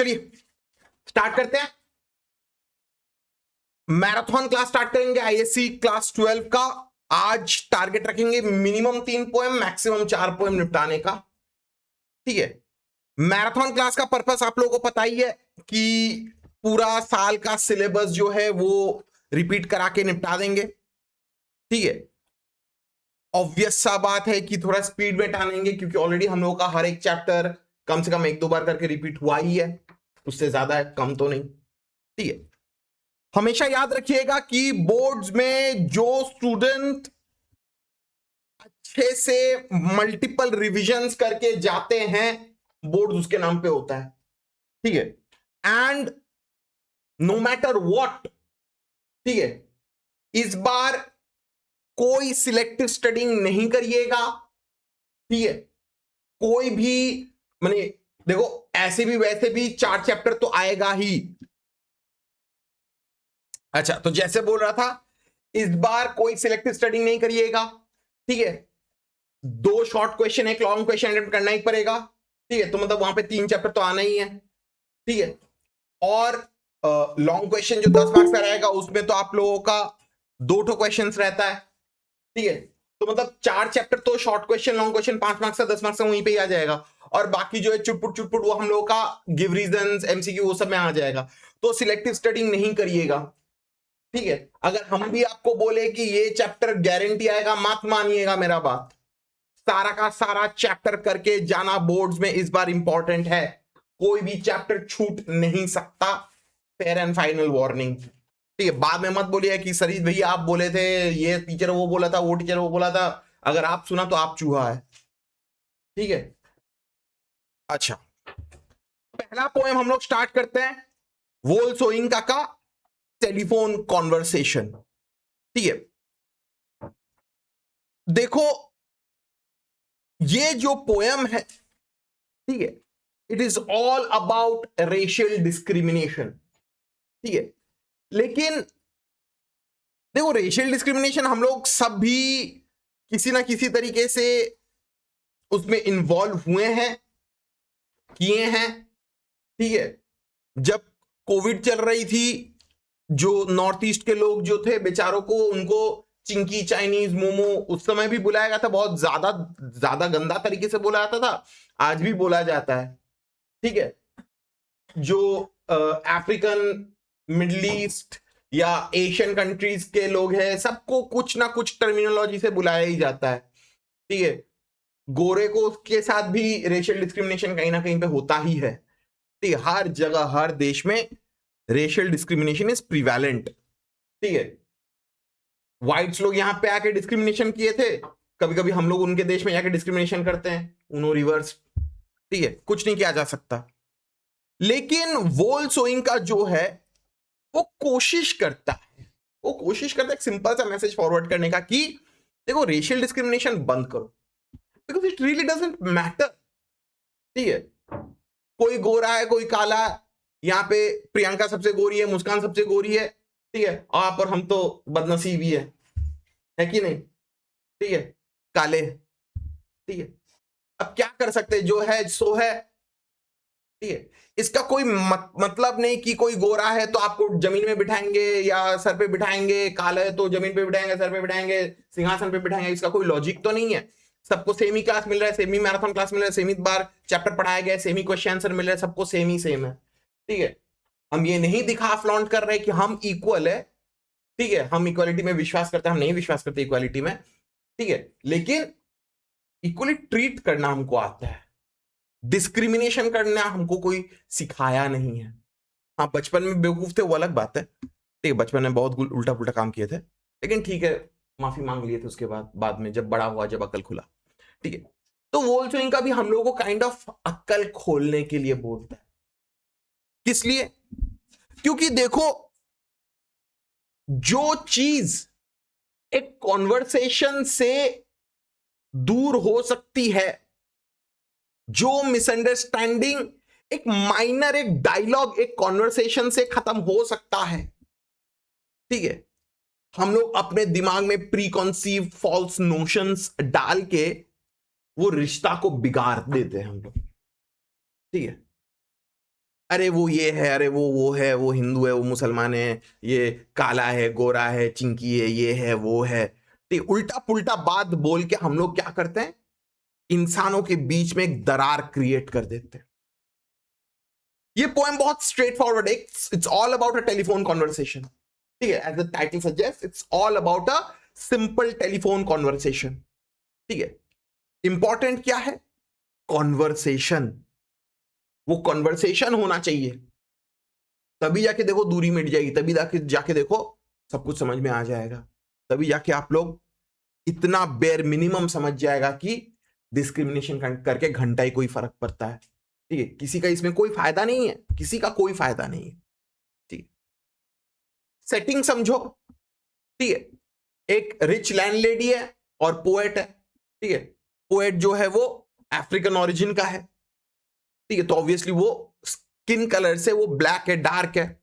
चलिए स्टार्ट करते हैं। मैराथन क्लास स्टार्ट करेंगे आईएससी क्लास 12 का। आज टारगेट रखेंगे मिनिमम 3 पोएम मैक्सिमम 4 पोएम निपटाने का। ठीक है, मैराथन क्लास का पर्पस आप लोगों को पता ही है कि पूरा साल का सिलेबस जो है वो रिपीट करा के निपटा देंगे। ठीक है, ऑब्वियस सा बात है कि थोड़ा स्पीड में टानेंगे क्योंकि ऑलरेडी हम लोगों का हर एक चैप्टर कम से कम 1-2 बार करके रिपीट हुआ ही है, उससे ज्यादा है, कम तो नहीं। ठीक है, हमेशा याद रखिएगा कि बोर्ड्स में जो स्टूडेंट अच्छे से मल्टीपल रिविजन्स करके जाते हैं बोर्ड उसके नाम पे होता है। ठीक है, एंड नो मैटर व्हाट, ठीक है, इस बार कोई सिलेक्टिव स्टडिंग नहीं करिएगा। ठीक है, कोई भी माने देखो ऐसे भी वैसे भी 4 चैप्टर तो आएगा ही। अच्छा, तो जैसे बोल रहा था इस बार कोई सिलेक्टिव स्टडिंग नहीं करिएगा। ठीक है, 2 शॉर्ट क्वेश्चन एक लॉन्ग क्वेश्चन अटेम्प्ट करना ही पड़ेगा। ठीक है, तो मतलब वहां पे 3 चैप्टर तो आना ही है। ठीक है, और लॉन्ग क्वेश्चन जो 10 मार्क्स का रहेगा उसमें तो आप लोगों का 2 ठो क्वेश्चन रहता है। ठीक है, तो मतलब 4 चैप्टर तो short question long question 5 marks का 10 मार्क्स का वहीं पे ही आ जाएगा, और बाकी जो है चुटपुट वो हम लोगों का गिव रीजंस एमसीक्यू वो सब में आ जाएगा। तो सिलेक्टिव स्टडिंग नहीं करिएगा। ठीक है, अगर हम भी आपको बोले कि ये चैप्टर गारंटी आएगा, मत मानिएगा मेरा बात। सारा का सारा चैप्टर करके जाना बोर्ड्स में इस बार इंपॉर्टेंट है, कोई भी चैप्टर छूट नहीं सकता। Fair and final warning. ठीक है, बाद में मत बोलिए कि सरीज भैया आप बोले थे, ये टीचर वो बोला था, वो टीचर वो बोला था। अगर आप सुना तो आप चूहा है। ठीक है, अच्छा, पहला पोएम हम लोग स्टार्ट करते हैं, वोल सोइंका का टेलीफोन कॉन्वर्सेशन। ठीक है, देखो ये जो पोएम है, ठीक है, it is all about racial discrimination. ठीक है, लेकिन देखो रेशियल डिस्क्रिमिनेशन हम लोग सब भी किसी ना किसी तरीके से उसमें इन्वॉल्व हुए हैं, किए हैं। ठीक है, जब कोविड चल रही थी, जो नॉर्थ ईस्ट के लोग जो थे बेचारों को, उनको चिंकी चाइनीज मोमो उस समय भी बुलाया गया था, बहुत ज्यादा ज्यादा गंदा तरीके से बोला जाता था, आज भी बोला जाता है। ठीक है, जो अफ्रीकन मिडल ईस्ट या एशियन कंट्रीज के लोग हैं सबको कुछ ना कुछ टर्मिनोलॉजी से बुलाया ही जाता है। ठीक है, गोरे को के साथ भी रेशियल डिस्क्रिमिनेशन कहीं ना कहीं पे होता ही है। ठीक है, हर जगह हर देश में रेशियल डिस्क्रिमिनेशन इज प्रिवेलेंट। ठीक है, व्हाइट्स लोग यहां पे आके डिस्क्रिमिनेशन किए थे, कभी कभी हम लोग उनके देश में जाके डिस्क्रिमिनेशन करते हैं, उनो रिवर्स। ठीक है, कुछ नहीं किया जा सकता। लेकिन वोल सोइंग का जो है वो कोशिश करता है, एक सिंपल सा मैसेज फॉरवर्ड करने का कि देखो रेशियल डिस्क्रिमिनेशन बंद करो, because it really doesn't matter. ठीक है, कोई गोरा है कोई काला है, यहाँ पे प्रियंका सबसे गोरी है, मुस्कान सबसे गोरी है। ठीक है, आप और हम तो बदनसीब ही है कि नहीं। ठीक है, काले। ठीक है, अब क्या कर सकते हैं, जो है सो है। ठीक है, इसका कोई मतलब नहीं कि कोई गोरा है तो आपको जमीन में बिठाएंगे या सर पे बिठाएंगे, काला है तो जमीन पे बिठाएंगे, सर पे बिठाएंगे, सिंहासन पे बिठाएंगे। इसका कोई लॉजिक तो नहीं है। सबको सेम ही क्लास मिल रहा है, सेम ही मैराथन क्लास मिल रहा है, सेम ही बार चैप्टर पढ़ाया गया है, सेम ही क्वेश्चन आंसर मिल रहा है, सबको सेम ही सेम है। ठीक है, हम ये नहीं दिखा फ्लॉन्ट कर रहे कि हम इक्वल है। ठीक है, हम इक्वालिटी में विश्वास करते हैं, हम नहीं विश्वास करते इक्वालिटी में। ठीक है, लेकिन इक्वली ट्रीट करना हमको आता है, डिस्क्रिमिनेशन करना हमको कोई सिखाया नहीं है। हाँ, बचपन में बेवकूफ थे वो अलग बात है। ठीक है, बचपन में बहुत उल्टा पुल्टा काम किए थे, लेकिन ठीक है, माफी मांग लिए थे उसके बाद में जब बड़ा हुआ, जब अकल खुला। ठीक है, तो वोल सोइंग का भी हम लोगों को काइंड ऑफ अक्ल खोलने के लिए बोलता है। किस लिए? क्योंकि देखो जो चीज एक कॉन्वर्सेशन से दूर हो सकती है, जो मिसअंडरस्टैंडिंग एक माइनर एक डायलॉग एक कॉन्वर्सेशन से खत्म हो सकता है। ठीक है, हम लोग अपने दिमाग में प्री कॉन्सीव फॉल्स नोशंस डाल के वो रिश्ता को बिगाड़ देते हैं हम लोग। ठीक है, अरे वो ये है, अरे वो है, वो हिंदू है, वो मुसलमान है, ये काला है, गोरा है, चिंकी है, ये है, वो है। ठीक, उल्टा पुल्टा बात बोल के हम लोग क्या करते हैं, इंसानों के बीच में एक दरार क्रिएट कर देते हैं। ये पोएम बहुत स्ट्रेट फॉरवर्ड है, it's all about a telephone conversation. ठीक है, as the title suggest, it's all about a simple telephone conversation. ठीक है, इंपॉर्टेंट क्या है, कॉन्वर्सेशन। वो कॉन्वर्सेशन होना चाहिए, तभी जाके देखो दूरी मिट जाएगी, तभी जाके देखो सब कुछ समझ में आ जाएगा, तभी जाके आप लोग इतना बेयर मिनिमम समझ जाएगा कि डिस्क्रिमिनेशन करके घंटा ही कोई फर्क पड़ता है। ठीक है, किसी का इसमें कोई फायदा नहीं है, किसी का कोई फायदा नहीं है। ठीक, सेटिंग समझो। ठीक है, एक रिच लैंडलेडी है और पोएट है। ठीक है, पोएट जो है वो अफ्रीकन ओरिजिन का है। ठीक है, तो ऑब्वियसली वो स्किन कलर से वो ब्लैक है, डार्क है,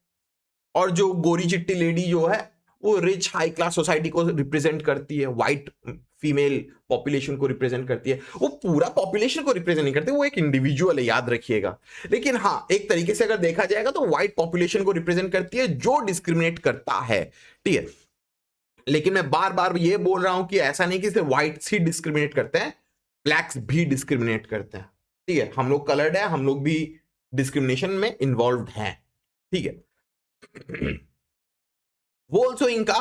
और जो गोरी चिट्टी लेडी जो है वो रिच हाई क्लास सोसाइटी को रिप्रेजेंट करती है, व्हाइट फीमेल पॉपुलेशन को रिप्रेजेंट करती है। वो पूरा पॉपुलेशन को रिप्रेजेंट नहीं करती, वो एक इंडिविजुअल है, याद रखिएगा। लेकिन हाँ, एक तरीके से अगर देखा जाएगा तो व्हाइट पॉपुलेशन को रिप्रेजेंट करती है जो डिस्क्रिमिनेट करता है। ठीक है, लेकिन मैं बार बार ये बोल रहा हूं कि ऐसा नहीं कि सिर्फ व्हाइट्स ही डिस्क्रिमिनेट करते हैं, ब्लैक्स भी डिस्क्रिमिनेट करते हैं। ठीक है, हम लोग कलर्ड है, हम लोग भी डिस्क्रिमिनेशन में इन्वॉल्व हैं। ठीक है, वो ऑल्सो इनका,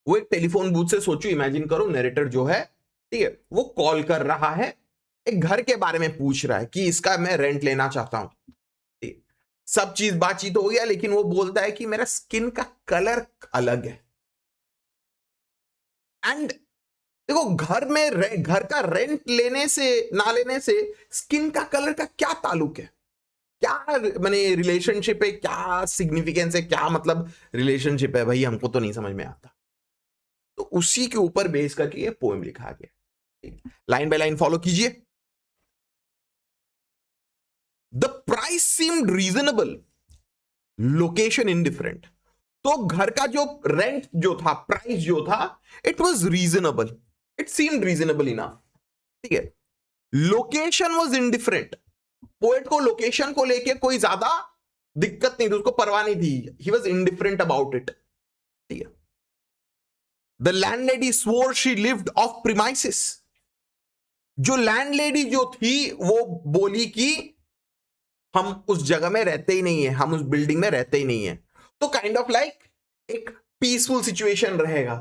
वो एक टेलीफोन बूथ से, सोचो इमेजिन करो, नरेटर जो है, ठीक है, वो कॉल कर रहा है, एक घर के बारे में पूछ रहा है कि इसका मैं रेंट लेना चाहता हूं। सब चीज बातचीत हो गया, लेकिन वो बोलता है कि मेरा स्किन का कलर अलग है। एंड देखो, घर का रेंट लेने से ना लेने से स्किन का कलर का क्या ताल्लुक है, क्या माने रिलेशनशिप है, क्या सिग्निफिकेंस है, क्या मतलब रिलेशनशिप है भाई, हमको तो नहीं समझ में आता। तो उसी के ऊपर बेस करके ये पोएम लिखा गया। लाइन बाय लाइन फॉलो कीजिए। The price seemed reasonable, location indifferent. तो घर का जो रेंट जो था, प्राइस जो था, it was reasonable, it seemed reasonable enough. ठीक है, लोकेशन वॉज इंडिफरेंट। पोएट को लोकेशन को लेके कोई ज्यादा दिक्कत नहीं थी, उसको परवाह नहीं थी, he was indifferent about it. ठीक है, the landlady swore she lived of premises. जो लैंडलेडी जो थी वो बोली कि हम उस जगह में रहते ही नहीं है, हम उस बिल्डिंग में रहते ही नहीं है। तो काइंड ऑफ लाइक एक पीसफुल सिचुएशन रहेगा।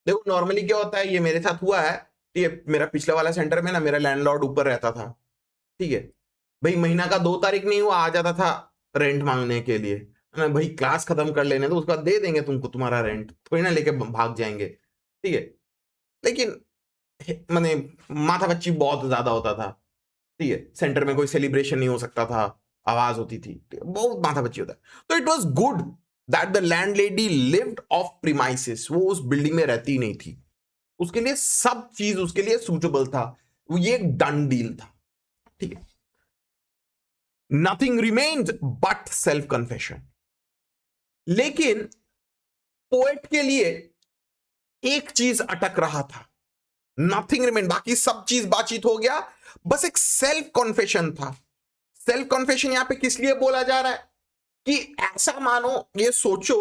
देखो नॉर्मली क्या होता है, ये मेरे साथ हुआ है। ठीक है, मेरा पिछले वाला सेंटर में ना मेरा लैंडलॉर्ड ऊपर रहता था। ठीक है भाई, महीना का 2 तारीख नहीं हुआ, आ जाता था रेंट मांगने के लिए। भाई क्लास खत्म कर लेने तो उसका दे देंगे तुमको तुम्हारा रेंट, थोड़ी ना लेके भाग जाएंगे। ठीक है, लेकिन मैंने माथा बच्ची बहुत ज्यादा होता था। ठीक है, सेंटर में कोई सेलिब्रेशन नहीं हो सकता था, आवाज होती थी, बहुत माथा बच्ची होता है। तो it was good that the landlady lived of premises. वो उस बिल्डिंग में रहती नहीं थी, उसके लिए सब चीज उसके लिए सूटेबल था, वो ये एक डन डील था। ठीक है, nothing remained but self confession. लेकिन पोएट के लिए एक चीज अटक रहा था, नथिंग रिमेन, बाकी सब चीज बातचीत हो गया, बस एक सेल्फ कॉन्फेशन था। सेल्फ कॉन्फेशन यहां पे किस लिए बोला जा रहा है कि ऐसा मानो, ये सोचो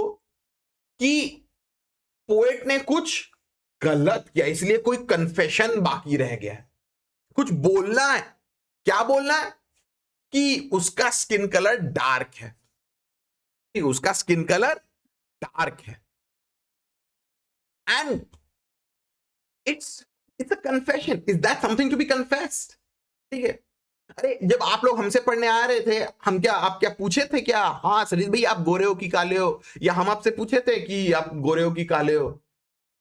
कि पोएट ने कुछ गलत किया, इसलिए कोई कन्फेशन बाकी रह गया है, कुछ बोलना है। क्या बोलना है कि उसका स्किन कलर डार्क है, उसका स्किन कलर डार्क है, and it's a confession. Is that something to be confessed? ठीक है, अरे जब आप लोग हमसे पढ़ने आ रहे थे, हम क्या, आप क्या पूछे थे क्या, हाँ सलीस भाई आप गोरे हो कि काले हो, या हम आपसे पूछे थे कि आप गोरे हो कि काले हो?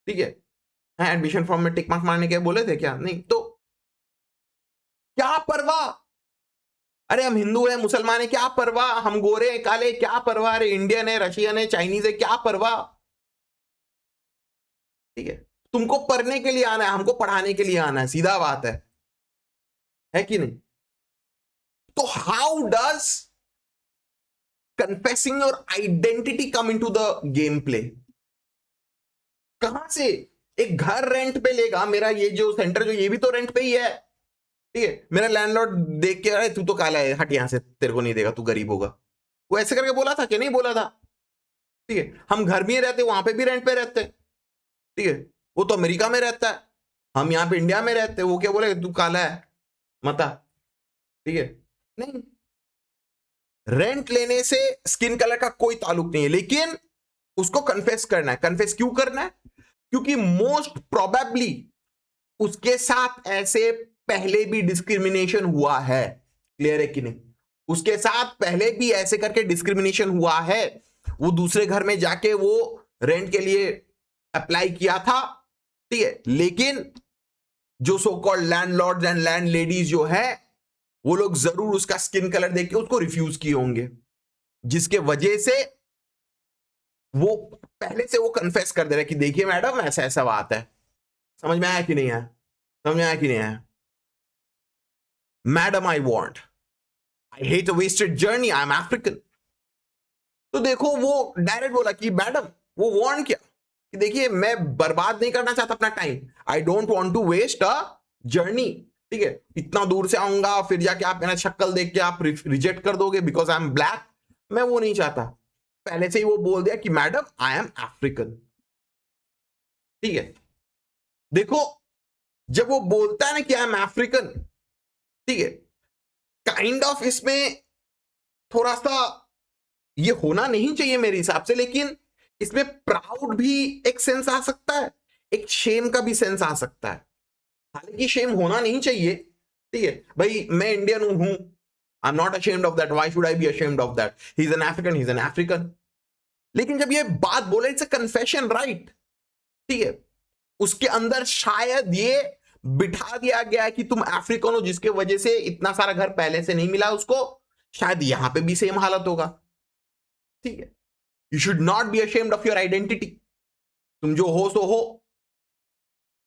ठीक है, एडमिशन फॉर्म में टिक मार्क मारने के बोले थे क्या? नहीं। तो क्या परवाह, अरे हम हिंदू हैं, मुसलमान है, क्या परवाह, हम गोरे हैं काले, क्या परवाह, अरे इंडियन है, रशियन है, चाइनीज है, क्या परवाह। ठीक है, तुमको पढ़ने के लिए आना है, हमको पढ़ाने के लिए आना है, सीधा बात है कि नहीं? तो how does confessing your identity come into the game play? कहां से एक घर रेंट पे लेगा, मेरा ये जो सेंटर जो, ये भी तो रेंट पे ही है। ठीक है, मेरा लैंडलॉर्ड देख के, अरे तू तो काला है, हट यहां से, तेरे को नहीं देगा, तू गरीब होगा। वो ऐसे करके बोला था कि नहीं बोला था? ठीक है, हम घर में ही रहते, वहां पे भी रेंट पे रहते हैं। ठीक है, वो तो अमेरिका में रहता है, हम यहाँ पे इंडिया में रहते हैं। वो क्या बोले तू काला है मता? ठीक है, नहीं, रेंट लेने से स्किन कलर का कोई ताल्लुक नहीं है, लेकिन उसको कन्फेस करना है। कन्फेस क्यों करना है? क्योंकि मोस्ट प्रोबेबली उसके साथ ऐसे पहले भी डिस्क्रिमिनेशन हुआ है। क्लियर है कि नहीं? उसके साथ पहले भी ऐसे करके डिस्क्रिमिनेशन हुआ है। वो दूसरे घर में जाके वो रेंट के लिए अप्लाई किया था। ठीक है, लेकिन जो so called landlords and land ladies जो है, वो लोग जरूर उसका स्किन कलर देख के उसको रिफ्यूज किए होंगे, जिसके वजह से वो पहले से वो कन्फेस कर दे रहा है कि देखिए मैडम ऐसा ऐसा बात है। समझ में आया कि नहीं आया? समझ में आया कि नहीं आया? Madam I hate a wasted journey, I am African. तो देखो वो डायरेक्ट बोला कि मैडम, वो वार्न किया कि देखिए मैं बर्बाद नहीं करना चाहता अपना time, I don't want to waste a journey. ठीक है, इतना दूर से आऊंगा फिर जाके आप मेरा शक्ल देख के आप रिजेक्ट कर दोगे बिकॉज आई एम ब्लैक, मैं वो नहीं चाहता। पहले से ही वो बोल दिया कि मैडम आई एम अफ्रीकन। ठीक है, देखो जब वो बोलता है ना कि आई एम अफ्रीकन, ठीक है, काइंड ऑफ इसमें थोड़ा सा ये होना नहीं चाहिए मेरे हिसाब से, लेकिन इसमें प्राउड भी एक सेंस आ सकता है, एक शेम का भी सेंस आ सकता है। हालांकि शेम होना नहीं चाहिए। ठीक है भाई, मैं इंडियन हूं, I am not ashamed of that, why should I be ashamed of that, he is an African, he is an African. लेकिन जब ये बात बोले इट्स अ कन्फेशन, राइट? ठीक है, उसके अंदर शायद ये बिठा दिया गया है कि तुम अफ्रीकन हो, जिसके वजह से इतना सारा घर पहले से नहीं मिला उसको, शायद यहां पे भी सेम हालत होगा। ठीक है, you should not be ashamed of your identity, तुम जो हो सो हो।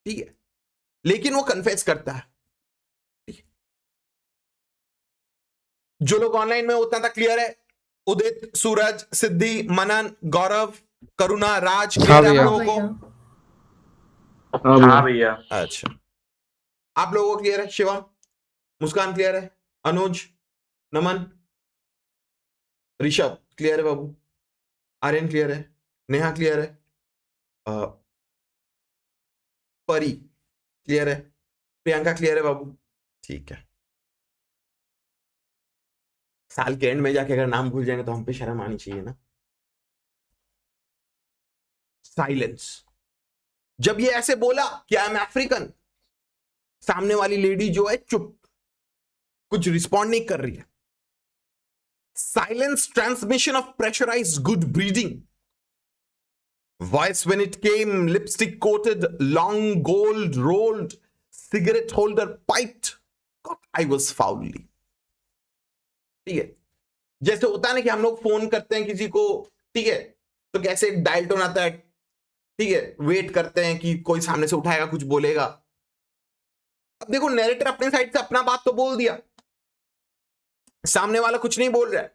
ठीक है, लेकिन वो कन्फेस करता है। जो लोग ऑनलाइन में उतना तक क्लियर है? उदित, सूरज, सिद्धि, मनन, गौरव, करुणा, राज, हाँ क्लियर है आप भैया। लोगों को? हाँ भैया। हाँ भैया। अच्छा, आप लोगों को क्लियर है? शिवा, मुस्कान क्लियर है? अनुज, नमन, ऋषभ क्लियर है? बाबू, आर्यन क्लियर है? नेहा क्लियर है? परी क्लियर है? प्रियंका क्लियर है? बाबू ठीक है। साल के एंड में जाके अगर नाम भूल जाएंगे तो हम पे शर्म आनी चाहिए ना। साइलेंस। जब ये ऐसे बोला कि आई एम अफ्रीकन, सामने वाली लेडी जो है चुप, कुछ रिस्पॉन्ड नहीं कर रही है। Silence, transmission of pressurised good breeding. Voice when it came, lipstick coated, long gold rolled, cigarette holder piped. God, I was foully. ठीक है, जैसे होता है ना कि हम लोग फोन करते हैं किसी को, ठीक है, तो कैसे डायल टोन आता है, ठीक है, वेट करते हैं कि कोई सामने से उठाएगा, कुछ बोलेगा। अब देखो नैरेटर अपने साइड से अपना बात तो बोल दिया, सामने वाला कुछ नहीं बोल रहा है।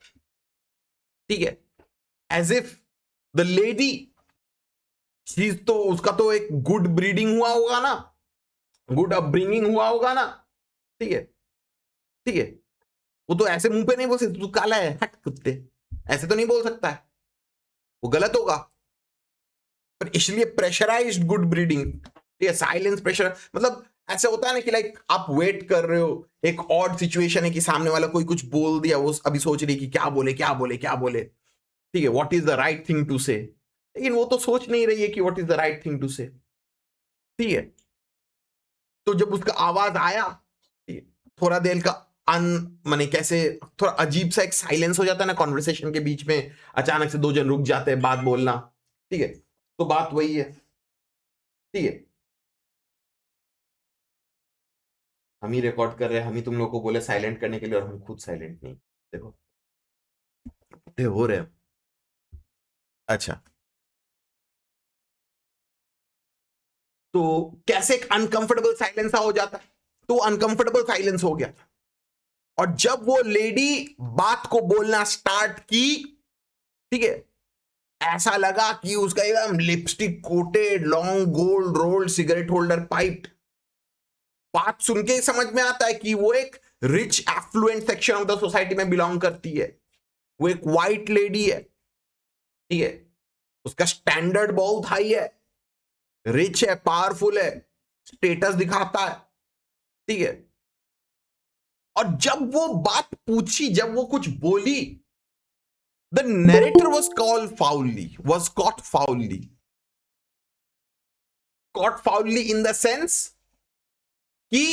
ठीक है, एज इफ द लेडी, चीज तो उसका तो एक गुड ब्रीडिंग हुआ होगा ना, गुड अपब्रिंगिंग हुआ होगा ना। ठीक है, ठीक है, वो तो ऐसे मुंह पे नहीं बोल सकते तू काला है हट कुत्ते, ऐसे तो नहीं बोल सकता है, वो गलत होगा। पर इसलिए प्रेशराइज्ड गुड ब्रीडिंग, ठीक है, साइलेंस प्रेशर, मतलब ऐसे होता है ना कि लाइक आप वेट कर रहे हो, एक ऑड सिचुएशन है कि सामने वाला कोई कुछ बोल दिया, वो अभी सोच रही कि क्या बोले क्या बोले क्या बोले। ठीक है, what is the right thing to say, लेकिन वो तो सोच नहीं रही है कि what is the right thing to say. ठीक है, तो जब उसका आवाज आया, थोड़ा देर का माने कैसे थोड़ा अजीब सा एक साइलेंस हो जाता है ना कॉन्वर्सेशन के बीच में, अचानक से दो जन रुक जाते हैं बात बोलना। ठीक है, तो बात वही है। ठीक है, हम ही रिकॉर्ड कर रहे हैं, हम ही तुम लोग को बोले साइलेंट करने के लिए, और हम खुद साइलेंट नहीं। देखो हो रहे हैं। अच्छा, तो कैसे एक अनकंफर्टेबल साइलेंस हो जाता है, तो अनकंफर्टेबल साइलेंस हो गया। और जब वो लेडी बात को बोलना स्टार्ट की, ठीक है, ऐसा लगा कि उसका एकदम lipstick coated, long gold rolled, cigarette holder pipe. बात सुन के समझ में आता है कि वो एक rich affluent section of the society में बिलोंग करती है। वो एक वाइट लेडी है, ठीक है, उसका स्टैंडर्ड बहुत हाई है, रिच है, पावरफुल है, स्टेटस दिखाता है, ठीक है। और जब वो बात पूछी, जब वो कुछ बोली, the narrator was caught foully in the sense कि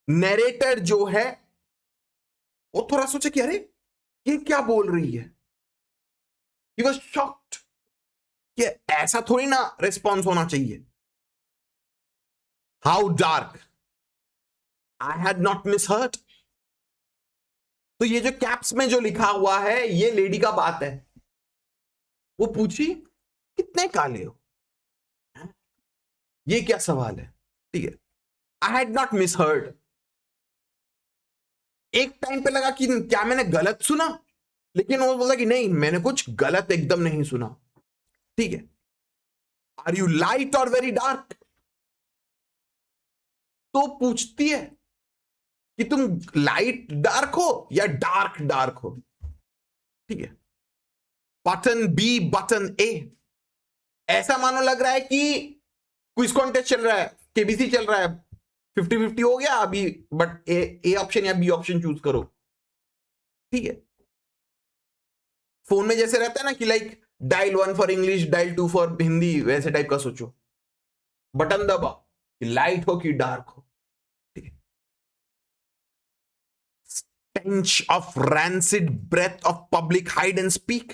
नरेटर जो है वो थोड़ा सोचे कि अरे ये क्या बोल रही है। He was shocked कि ऐसा थोड़ी ना रिस्पॉन्स होना चाहिए। How dark, I had not misheard. तो ये जो कैप्स में जो लिखा हुआ है ये लेडी का बात है। वो पूछी कितने काले हो, ये क्या सवाल है, ठीक है। I had not misheard. एक टाइम पे लगा कि क्या मैंने गलत सुना, लेकिन वो बोला कि नहीं, मैंने कुछ गलत एकदम नहीं सुना, ठीक है। आर यू लाइट और वेरी डार्क, तो पूछती है कि तुम लाइट डार्क हो या डार्क डार्क हो, ठीक है। बटन बी बटन ए, ऐसा मानो लग रहा है कि क्विज कॉन्टेस्ट चल रहा है, केबीसी चल रहा है, 50-50 हो गया अभी, बट ए ऑप्शन या बी ऑप्शन चूज करो, ठीक है। फोन में जैसे रहता है ना कि like dial 1 for English, dial 2 for Hindi, वैसे टाइप का सोचो। बटन दबा कि लाइट हो कि डार्क हो, ठीक है। stench of rancid breath of public hide and speak।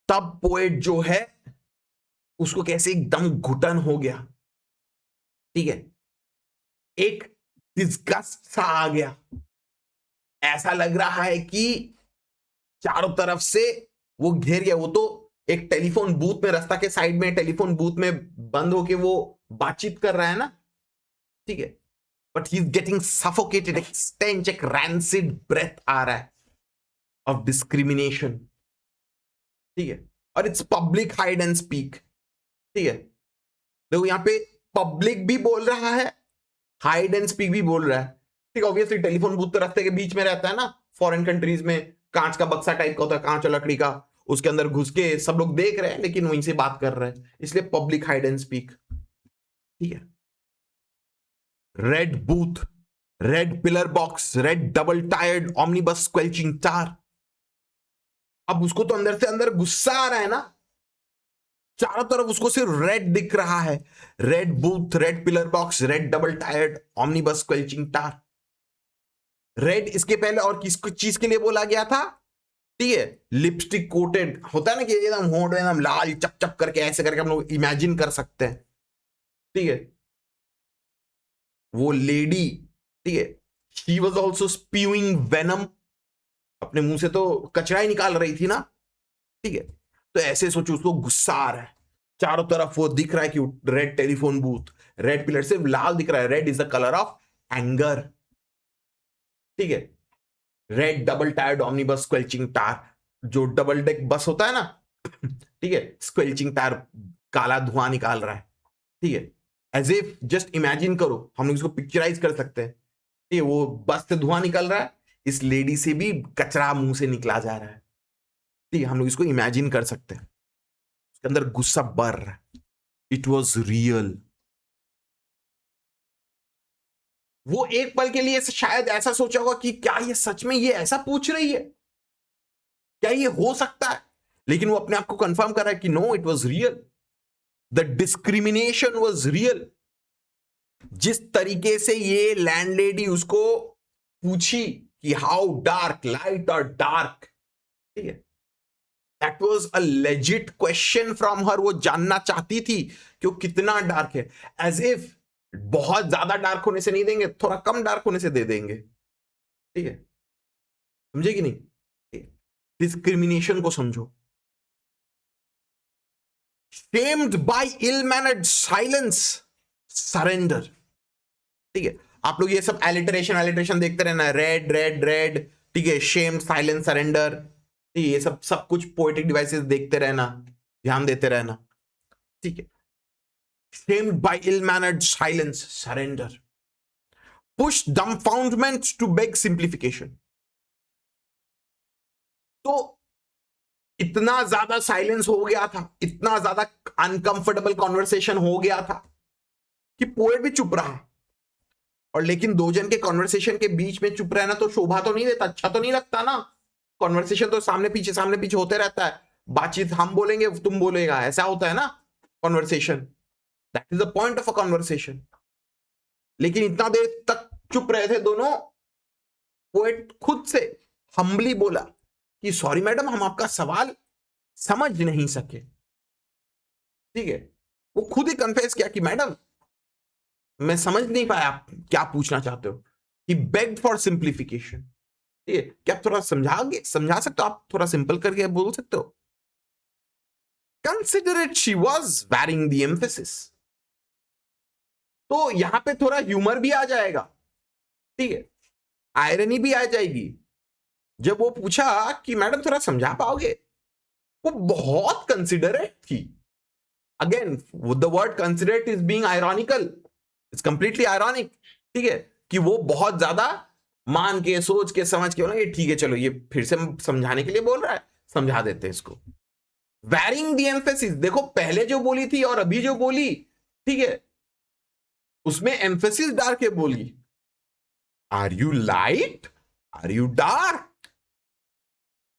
तब पोएट जो है उसको कैसे एकदम घुटन हो गया, ठीक है। एक डिस्गस्ट सा आ गया, ऐसा लग रहा है कि चारों तरफ से वो घेर गया। वो तो एक टेलीफोन बूथ में, रास्ता के साइड में टेलीफोन बूथ में बंद होके वो बातचीत कर रहा है ना, ठीक है। But he is getting suffocated, एक स्टेंच, एक रैंसिड ब्रेथ आ रहा है ऑफ डिस्क्रिमिनेशन, ठीक है। और it's public hide and speak, ठीक है। देखो यहां पे पब्लिक भी बोल रहा है, हाइड एंड स्पीक भी बोल रहा है, ठीक है। ऑब्वियसली टेलीफोन बूथ तो रास्ते के बीच में रहता है ना, फॉरेन कंट्रीज में कांच का बक्सा टाइप का होता है, कांच और लकड़ी का, उसके अंदर घुस के सब लोग देख रहे हैं लेकिन वहीं से बात कर रहे हैं, इसलिए पब्लिक हाइड एंड स्पीक, ठीक है। Red booth, red pillar box, red double tiered omnibus squelching tar. अब उसको तो अंदर से अंदर गुस्सा आ रहा है ना, चारों तरफ उसको सिर्फ रेड दिख रहा है, red booth, red pillar box, red double tiered omnibus squelching tar. Red इसके पहले और किस चीज के लिए बोला गया था, ठीक है, लिपस्टिक कोटेड होता है ना कि एकदम होंठ एकदम लाल चप चप करके, ऐसे करके हम लोग इमेजिन कर सकते हैं, ठीक है। वो लेडी, ठीक है, she was also spewing venom, अपने मुंह से तो कचरा ही निकाल रही थी ना, ठीक है। तो ऐसे सोचो उसको गुस्सा आ रहा है, चारों तरफ वो दिख रहा है कि red telephone booth, red pillar से लाल दिख रहा है, red is the colour of anger, ठीक है। Red double tiered omnibus squelching टार, जो डबल डेक बस होता है ना, ठीक है, स्क्वेल्चिंग टार काला धुआं निकाल रहा है, ठीक है। एज इफ जस्ट इमेजिन करो, हम लोग इसको पिक्चराइज कर सकते हैं, ठीक है। वो बस से धुआं निकल रहा है, इस लेडी से भी कचरा मुंह से निकला जा रहा है, ठीक है। हम लोग इसको इमेजिन कर सकते हैं, उसके अंदर गुस्सा बढ़ रहा है। It was real. वो एक पल के लिए शायद ऐसा सोचा होगा कि क्या ये सच में ये ऐसा पूछ रही है, क्या ये हो सकता है, लेकिन वो अपने आप को कंफर्म कर रहा है कि no, it was real, the discrimination was real. जिस तरीके से ये लैंडलेडी उसको पूछी कि हाउ डार्क, लाइट और डार्क, ठीक है, that was a legit question from her. वो जानना चाहती थी कि वो कितना डार्क है, एज इफ बहुत ज्यादा डार्क होने से नहीं देंगे, थोड़ा कम डार्क होने से दे देंगे, ठीक है। समझे कि नहीं, डिस्क्रिमिनेशन को समझो। Shamed by ill mannered silence, surrender, ठीक है। आप लोग ये सब एलिटरेशन देखते रहना, रेड रेड रेड, ठीक है, शेम्ड, साइलेंस, सरेंडर, ठीक है, ये सब सब कुछ पोएटिक डिवाइसेस देखते रहना, ध्यान देते रहना, ठीक है। Shamed by ill mannered silence, surrender, push dumbfoundment to beg simplification. तो इतना ज्यादा साइलेंस हो गया था, इतना ज्यादा अनकंफर्टेबल कॉन्वर्सेशन हो गया था कि पोएट भी चुप रहा। और लेकिन दो जन के कॉन्वर्सेशन के बीच में चुप रहना तो शोभा तो नहीं देता, अच्छा तो नहीं लगता ना। कॉन्वर्सेशन तो सामने पीछे होते रहता है, बातचीत हम बोलेंगे तुम बोलेगा, ऐसा होता है ना conversation. That is the point of a conversation. लेकिन इतना देर तक चुप रहे थे दोनों। पोएट खुद से हम्बली बोला कि सॉरी मैडम, हम आपका सवाल समझ नहीं सके। ठीक है, वो खुद ही कन्फेस किया कि मैडम मैं समझ नहीं पाया आप क्या पूछना चाहते हो। ही बेग्ड फॉर सिंप्लीफिकेशन। ठीक है, क्या आप थोड़ा समझा सकते हो, आप थोड़ा सिंपल करके बोल सकते हो। Consider it she was wearing the emphasis. तो यहां पे थोड़ा ह्यूमर भी आ जाएगा, ठीक है, आयरनी भी आ जाएगी। जब वो पूछा कि मैडम थोड़ा समझा पाओगे, वो बहुत कंसिडरेट थी। Again the word considerate is being ironical, it's completely ironic. ठीक है, कि वो बहुत ज्यादा मान के सोच के समझ के बोला कि ठीक है चलो ये फिर से समझाने के लिए बोल रहा है, समझा देते हैं इसको। वैरिंग द एम्फेसिस, देखो पहले जो बोली थी और अभी जो बोली, ठीक है, उसमें एम्फेसिस डाल के बोली। Are you light, are you dark,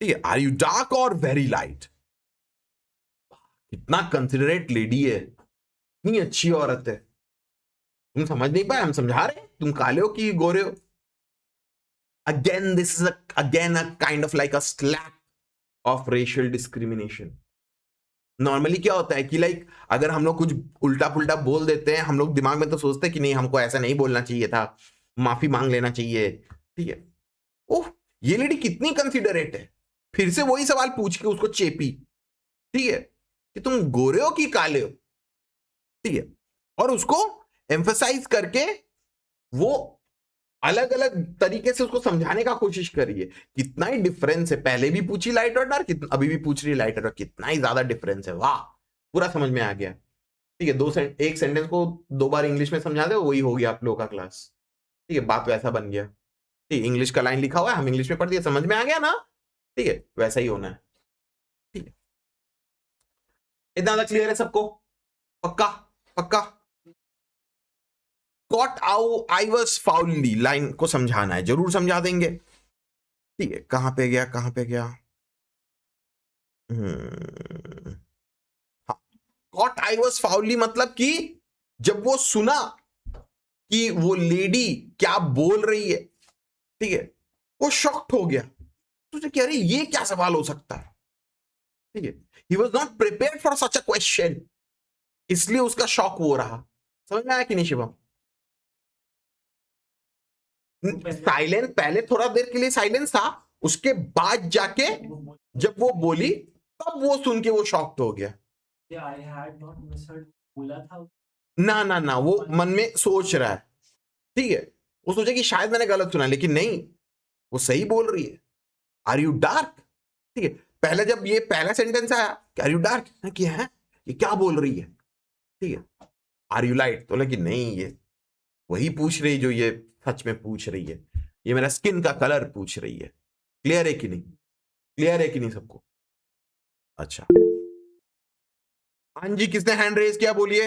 ठीक है, आर यू डार्क और वेरी लाइट। कितना कंसिडरेट लेडी है, इतनी अच्छी औरत है। तुम समझ नहीं पाए, हम समझा रहे हैं, तुम काले हो कि गोरे हो। Again this is again a kind of like a slap of racial discrimination. Normally क्या होता है कि लाइक अगर हम लोग कुछ उल्टा पुल्टा बोल देते हैं, हम लोग दिमाग में तो सोचते हैं कि नहीं हमको ऐसा नहीं बोलना चाहिए था, माफी मांग लेना चाहिए। ठीक है, ओह ये लेडी कितनी कंसिडरेट है, फिर से वही सवाल पूछ के उसको चेपी। ठीक है, कि तुम गोरे हो कि काले हो। ठीक है, और उसको एम्फसाइज करके वो अलग अलग तरीके से उसको समझाने का कोशिश करिए। कितना ही डिफरेंस है, पहले भी पूछी लाइट और डार्क, अभी भी पूछ रही है लाइट और डार्क, कितना ही ज्यादा डिफरेंस है। वाह, पूरा समझ में आ गया। ठीक है, एक सेंटेंस को दो बार इंग्लिश में समझा दे, वही हो गया आप लोगों का क्लास। ठीक है, बात वैसा बन गया। ठीक है, इंग्लिश का लाइन लिखा हुआ है, हम इंग्लिश में पढ़ दिया, समझ में आ गया ना। ठीक है, वैसा ही होना है। ठीक है, इतना क्लियर है सबको, पक्का पक्का। कॉट आई वाज फाउली लाइन को समझाना है, जरूर समझा देंगे। ठीक है, कहां पे गया कहां पे गया। हाँ, कॉट आई वाज फाउली मतलब कि जब वो सुना कि वो लेडी क्या बोल रही है, ठीक है, वो शॉक्ड हो गया। सोचा कि अरे ये क्या सवाल हो सकता है। ठीक है, he was not prepared for such a question, इसलिए उसका शॉक हो रहा। समझ में आया कि नहीं शिवम। साइलेंस, पहले थोड़ा देर के लिए साइलेंस था, उसके बाद जाके जब वो बोली तब वो सुन के वो शॉक्ड हो गया। ना ना ना, वो मन में सोच रहा है। ठीक है, वो सोचे कि शायद मैंने गलत सुना, लेकिन नहीं, वो सही बोल रही है। Are you dark. ठीक है, पहले जब ये पहला सेंटेंस आया कि आर यू डार्क, कि है ये क्या बोल रही है। ठीक है, आर यू लाइट, तो लेकिन नहीं, ये वही पूछ रही जो ये सच में पूछ रही है, ये मेरा स्किन का कलर पूछ रही है। क्लियर है कि नहीं, क्लियर है कि नहीं सबको। अच्छा, हाँ जी, किसने हैंड रेज किया बोलिए।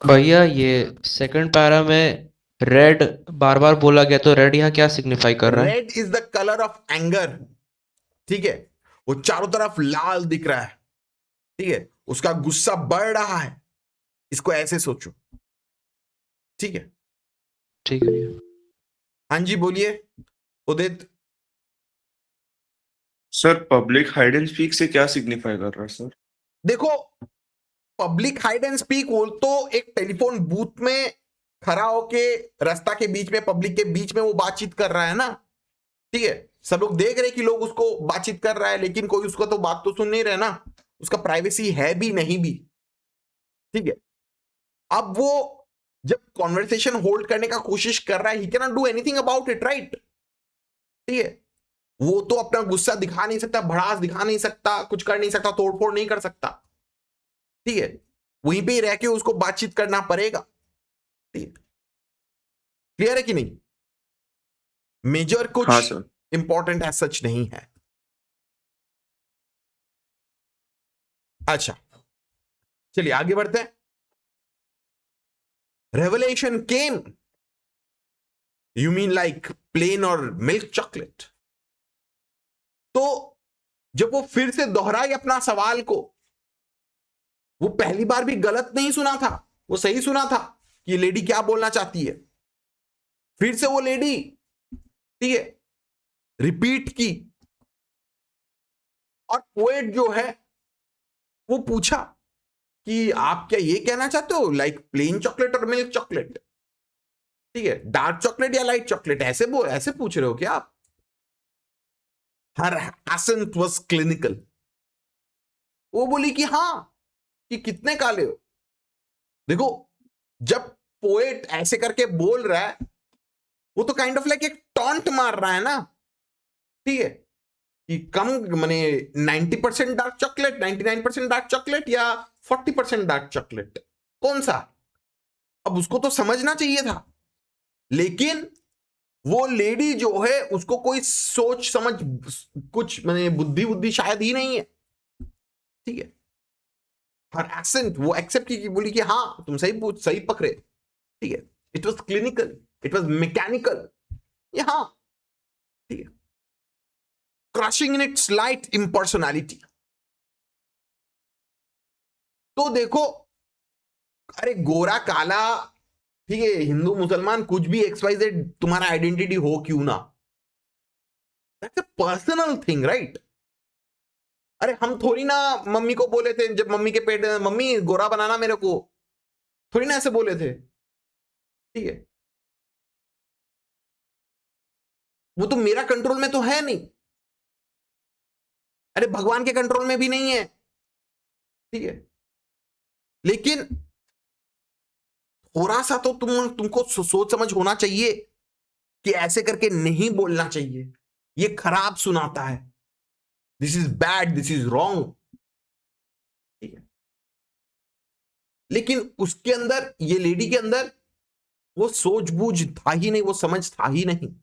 भैया ये सेकंड पैरा में रेड बार बार बोला गया, तो रेड यहाँ क्या सिग्निफाई कर रहा है? Red is the colour of anger. ठीक है, वो चारों तरफ लाल दिख रहा है। ठीक है, उसका गुस्सा बढ़ रहा है, इसको ऐसे सोचो। ठीक है, ठीक है भैया। हाँ जी बोलिए Udit. Sir public hide and speak से क्या सिग्निफाई कर रहा है सर? देखो, पब्लिक हाइड एंड स्पीक वो तो एक टेलीफोन बूथ में खड़ा होके रास्ता के बीच में, पब्लिक के बीच में वो बातचीत कर रहा है ना। ठीक है, सब लोग देख रहे कि लोग उसको बातचीत कर रहा है, लेकिन कोई उसको तो बात तो सुन नहीं रहे ना, उसका प्राइवेसी है भी नहीं भी। ठीक है, अब वो जब कॉन्वर्सेशन होल्ड करने का कोशिश कर रहा है, he can not do anything about it, right. ठीक है, वो तो अपना गुस्सा दिखा नहीं सकता, भड़ास दिखा नहीं सकता, कुछ कर नहीं सकता, तोड़फोड़ नहीं कर सकता। ठीक है, वहीं पे ही रह के उसको बातचीत करना पड़ेगा। ठीक है, क्लियर है कि नहीं। मेजर कुछ हाँ सर। इंपॉर्टेंट एज सच नहीं है। अच्छा चलिए आगे बढ़ते हैं। Revelation came, you mean like plain और मिल्क चॉकलेट। तो जब वो फिर से दोहराई अपना सवाल को, वो पहली बार भी गलत नहीं सुना था, वो सही सुना था कि ये लेडी क्या बोलना चाहती है। फिर से वो लेडी, ठीक है, रिपीट की, और पोएट जो है वो पूछा कि आप क्या ये कहना चाहते हो लाइक प्लेन चॉकलेट और मिल्क चॉकलेट, ठीक है, डार्क चॉकलेट या लाइट चॉकलेट, ऐसे पूछ रहे हो क्या आप। हर एसेंट वाज क्लिनिकल। वो बोली कि हां, कि कितने काले हो। देखो जब पोएट ऐसे करके बोल रहा है, वो तो काइंड ऑफ लाइक एक टॉन्ट मार रहा है ना, ठीक है, कि कम माने 90% डार्क चॉकलेट, 99% डार्क चॉकलेट या 40% डार्क चॉकलेट, कौन सा। अब उसको तो समझना चाहिए था, लेकिन वो लेडी जो है उसको कोई सोच समझ कुछ माने बुद्धि शायद ही नहीं है, ठीक है। हर एक्सेंट वो एक्सेप्ट की, बोली कि हाँ तुम सही पकड़े, ठीक है, it was clinical, it was mechanical, हाँ, ठीक है, crushing in its light impersonality. तो देखो, अरे गोरा काला, ठीक है, हिंदू मुसलमान, कुछ भी XYZ तुम्हारा आइडेंटिटी हो क्यों ना, that's a personal thing, right. अरे हम थोड़ी ना मम्मी को बोले थे जब मम्मी के पेट, मम्मी गोरा बनाना मेरे को, थोड़ी ना ऐसे बोले थे, ठीक है। वो तो मेरा कंट्रोल में तो है नहीं, अरे भगवान के कंट्रोल में भी नहीं है, ठीक है। लेकिन थोड़ा सा तो तुमको सोच समझ होना चाहिए कि ऐसे करके नहीं बोलना चाहिए, ये खराब सुनाता है, this is bad, this is wrong, ठीक है। लेकिन उसके अंदर, ये लेडी के अंदर वो सूझबूझ था ही नहीं, वो समझ था ही नहीं।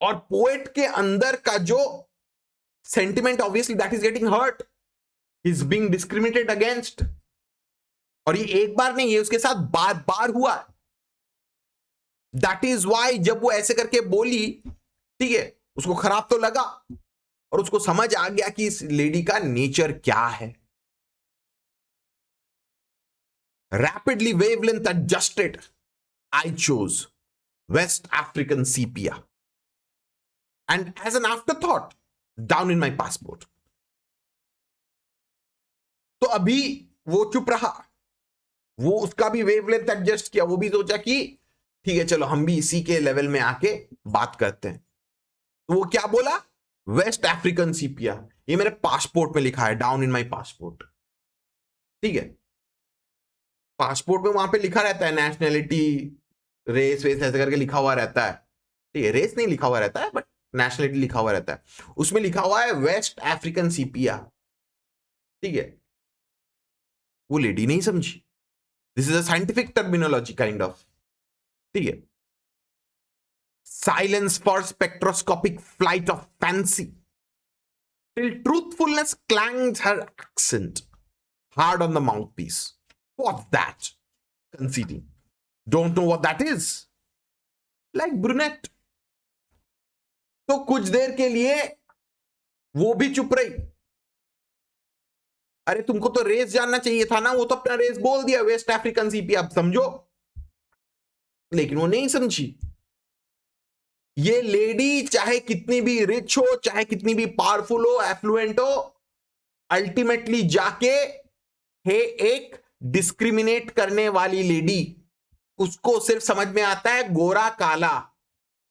और पोएट के अंदर का जो sentiment, obviously that is getting hurt, is being discriminated against. और ये एक बार नहीं, ये उसके साथ बार बार हुआ। दैट इज वाई जब वो ऐसे करके बोली, ठीक है, उसको खराब तो लगा, और उसको समझ आ गया कि इस लेडी का नेचर क्या है। Rapidly wavelength adjusted, I chose West African sepia, and as an afterthought down in my passport. तो अभी वो चुप रहा, वो उसका भी वेवलेंथ एडजस्ट किया, वो भी सोचा कि ठीक है चलो हम भी इसी के लेवल में आके बात करते हैं। तो वो क्या बोला, वेस्ट अफ्रीकन सीपिया, ये मेरे पासपोर्ट में लिखा है, डाउन इन माय पासपोर्ट, ठीक है। पासपोर्ट में वहां पे लिखा रहता है नेशनैलिटी, रेस वेस ऐसे करके लिखा हुआ रहता है, ठीक है, रेस नहीं लिखा हुआ रहता है बट नेशनैलिटी लिखा हुआ रहता है। उसमें लिखा हुआ है वेस्ट अफ्रीकन सीपिया, ठीक है। वो लेडी नहीं समझी, this is a scientific terminology kind of, ठीक है। Silence for spectroscopic flight of fancy, till truthfulness clanged her accent hard on the mouthpiece. What's that? Conceding. Don't know what that is. Like brunette. तो कुछ देर के लिए वो भी चुप रही। अरे तुमको तो रेस जानना चाहिए था ना, वो तो अपना रेस बोल दिया, वेस्ट अफ्रीकन सीपी, अब समझो। लेकिन वो नहीं समझी। ये लेडी चाहे कितनी भी रिच हो, चाहे कितनी भी पावरफुल हो, एफ्लुएंट हो, अल्टीमेटली जाके है एक डिस्क्रिमिनेट करने वाली लेडी। उसको सिर्फ समझ में आता है गोरा काला,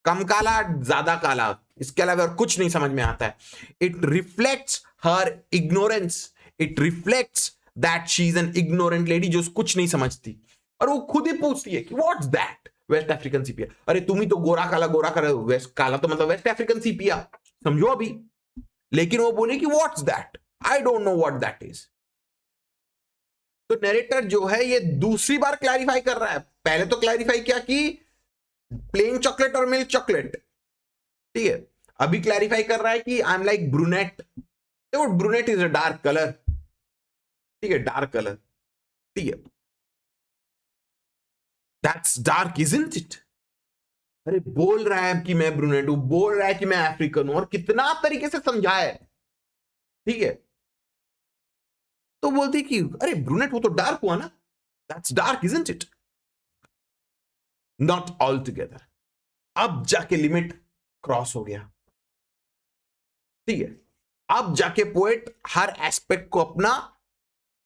कम काला ज्यादा काला, इसके अलावा और कुछ नहीं समझ में आता है। It reflects her ignorance, it reflects that she is an ignorant lady जो कुछ नहीं समझती। और वो खुद ही पूछती है कि व्हाट्स दैट, वेस्ट अफ्रीकन सीपिया। अरे तुम ही तो गोरा काला, वेस्ट काला तो मतलब वेस्ट अफ्रीकन सीपिया, समझो अभी। लेकिन वो बोले कि what's that, I don't know what that is. तो नरेटर जो है ये दूसरी बार क्लैरिफाई कर रहा है। पहले तो क्लैरिफाई किया कि प्लेन चॉकलेट और मिल्क चॉकलेट, ठीक है, अभी क्लैरिफाई कर रहा है कि आई एम लाइक ब्रूनेट। देखो brunette is a dark colour, ठीक है, डार्क कलर, ठीक है, दैट्स डार्क इजंट इट। अरे बोल रहा है कि मैं ब्रूनेट हूं, बोल रहा है कि मैं अफ्रीकन हूं, और कितना तरीके से समझाया है, ठीक है। तो बोलती कि अरे ब्रूनेट वो तो डार्क हुआ ना, that's dark isn't it, not all together. अब जाके लिमिट क्रॉस हो गया, ठीक है। अब जाके पोएट हर एस्पेक्ट को अपना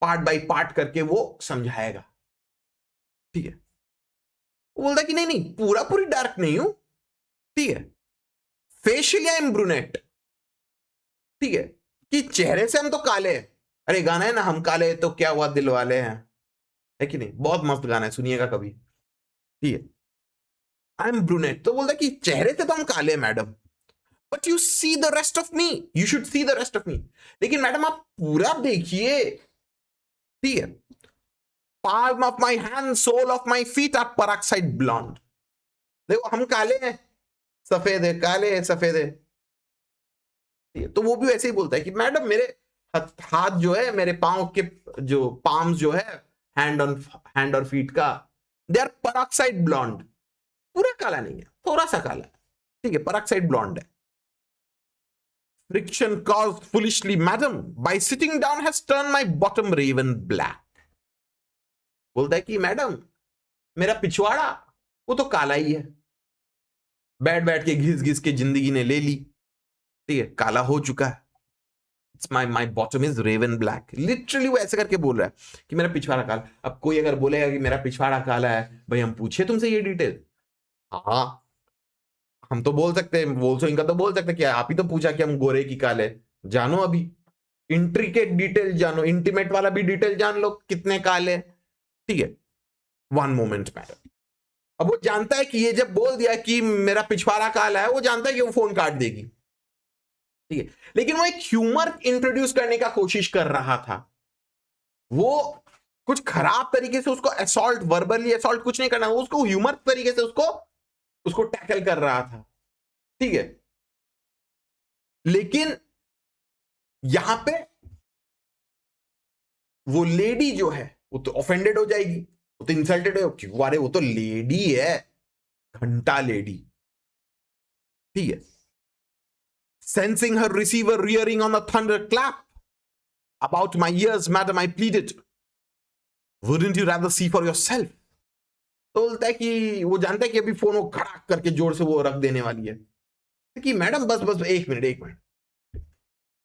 पार्ट बाय पार्ट करके वो समझाएगा, ठीक है। वो बोलता कि नहीं नहीं, पूरा पूरी डार्क नहीं हूं, ठीक है, फेशियली आई एम ब्रूनेट, ठीक है, कि चेहरे से हम तो काले हैं। अरे गाना है ना, हम काले तो क्या हुआ दिल वाले हैं, है कि नहीं, बहुत मस्त गाना है, सुनिएगा कभी, ठीक है। आई एम ब्रूनेट, तो बोलता कि चेहरे से तो हम काले हैं madam, but you see the rest of me, you should see the rest of me. लेकिन मैडम आप पूरा देखिए, ठीक है, palm of my hand, sole of my feet are peroxide blonde। देखो हम काले हैं, सफेद है, काले है, सफेद है, तो वो भी वैसे ही बोलता है कि मैडम मेरे हाथ जो है, मेरे पांव के जो पाम्स जो है, हैंड और फीट का, दे आर पेरोक्साइड ब्लॉन्ड। पूरा काला नहीं है, थोड़ा सा काला है, ठीक है, पेरोक्साइड ब्लॉन्ड है। Friction caused foolishly madam by sitting down has turned my bottom raven black। बोलता है कि मैडम मेरा पिछवाड़ा वो तो काला ही है, बैठ बैठ के घिस घिस के जिंदगी ने ले ली, ठीक है, काला हो चुका है। My bottom is raven black. Literally वो ऐसे करके बोल रहा है कि मेरा पिछवाड़ा काला। अब कोई अगर बोलेगा कि मेरा पिछवाड़ा काला है, भाई हम पूछे तुमसे ये डिटेल? हाँ, हम तो बोल सकते हैं, बोलसो इनका तो बोल सकते हैं कि आप ही तो पूछा कि हम गोरे की काले। जानो अभी इंट्रिकेट डिटेल जानो, इंटीमेट वाला भी डिटेल जान लो कितने काले, ठीक है। One moment madam. अब वो जानता है कि ये जब बोल दिया कि मेरा पिछवाड़ा काला है, वो जानता है कि वो फोन काट देगी, ठीक है। लेकिन वो एक ह्यूमर इंट्रोड्यूस करने का कोशिश कर रहा था, वो कुछ खराब तरीके से उसको असॉल्ट, वर्बली असॉल्ट कुछ नहीं करना, वो उसको ह्यूमर तरीके से उसको टैकल कर रहा था, ठीक है। लेकिन यहां पे वो लेडी जो है वो तो ऑफेंडेड हो जाएगी, वो तो इंसल्टेड है, क्यों? अरे वो तो लेडी है, घंटा लेडी, ठीक है। Sensing her receiver rearing on a thunderclap about my ears, madam, I pleaded, wouldn't you rather see for yourself? तो बोलता है कि वो जानता है कि अभी फोन वो खड़ा करके जोर से वो रख देने वाली है, कि मैडम बस बस एक मिनट,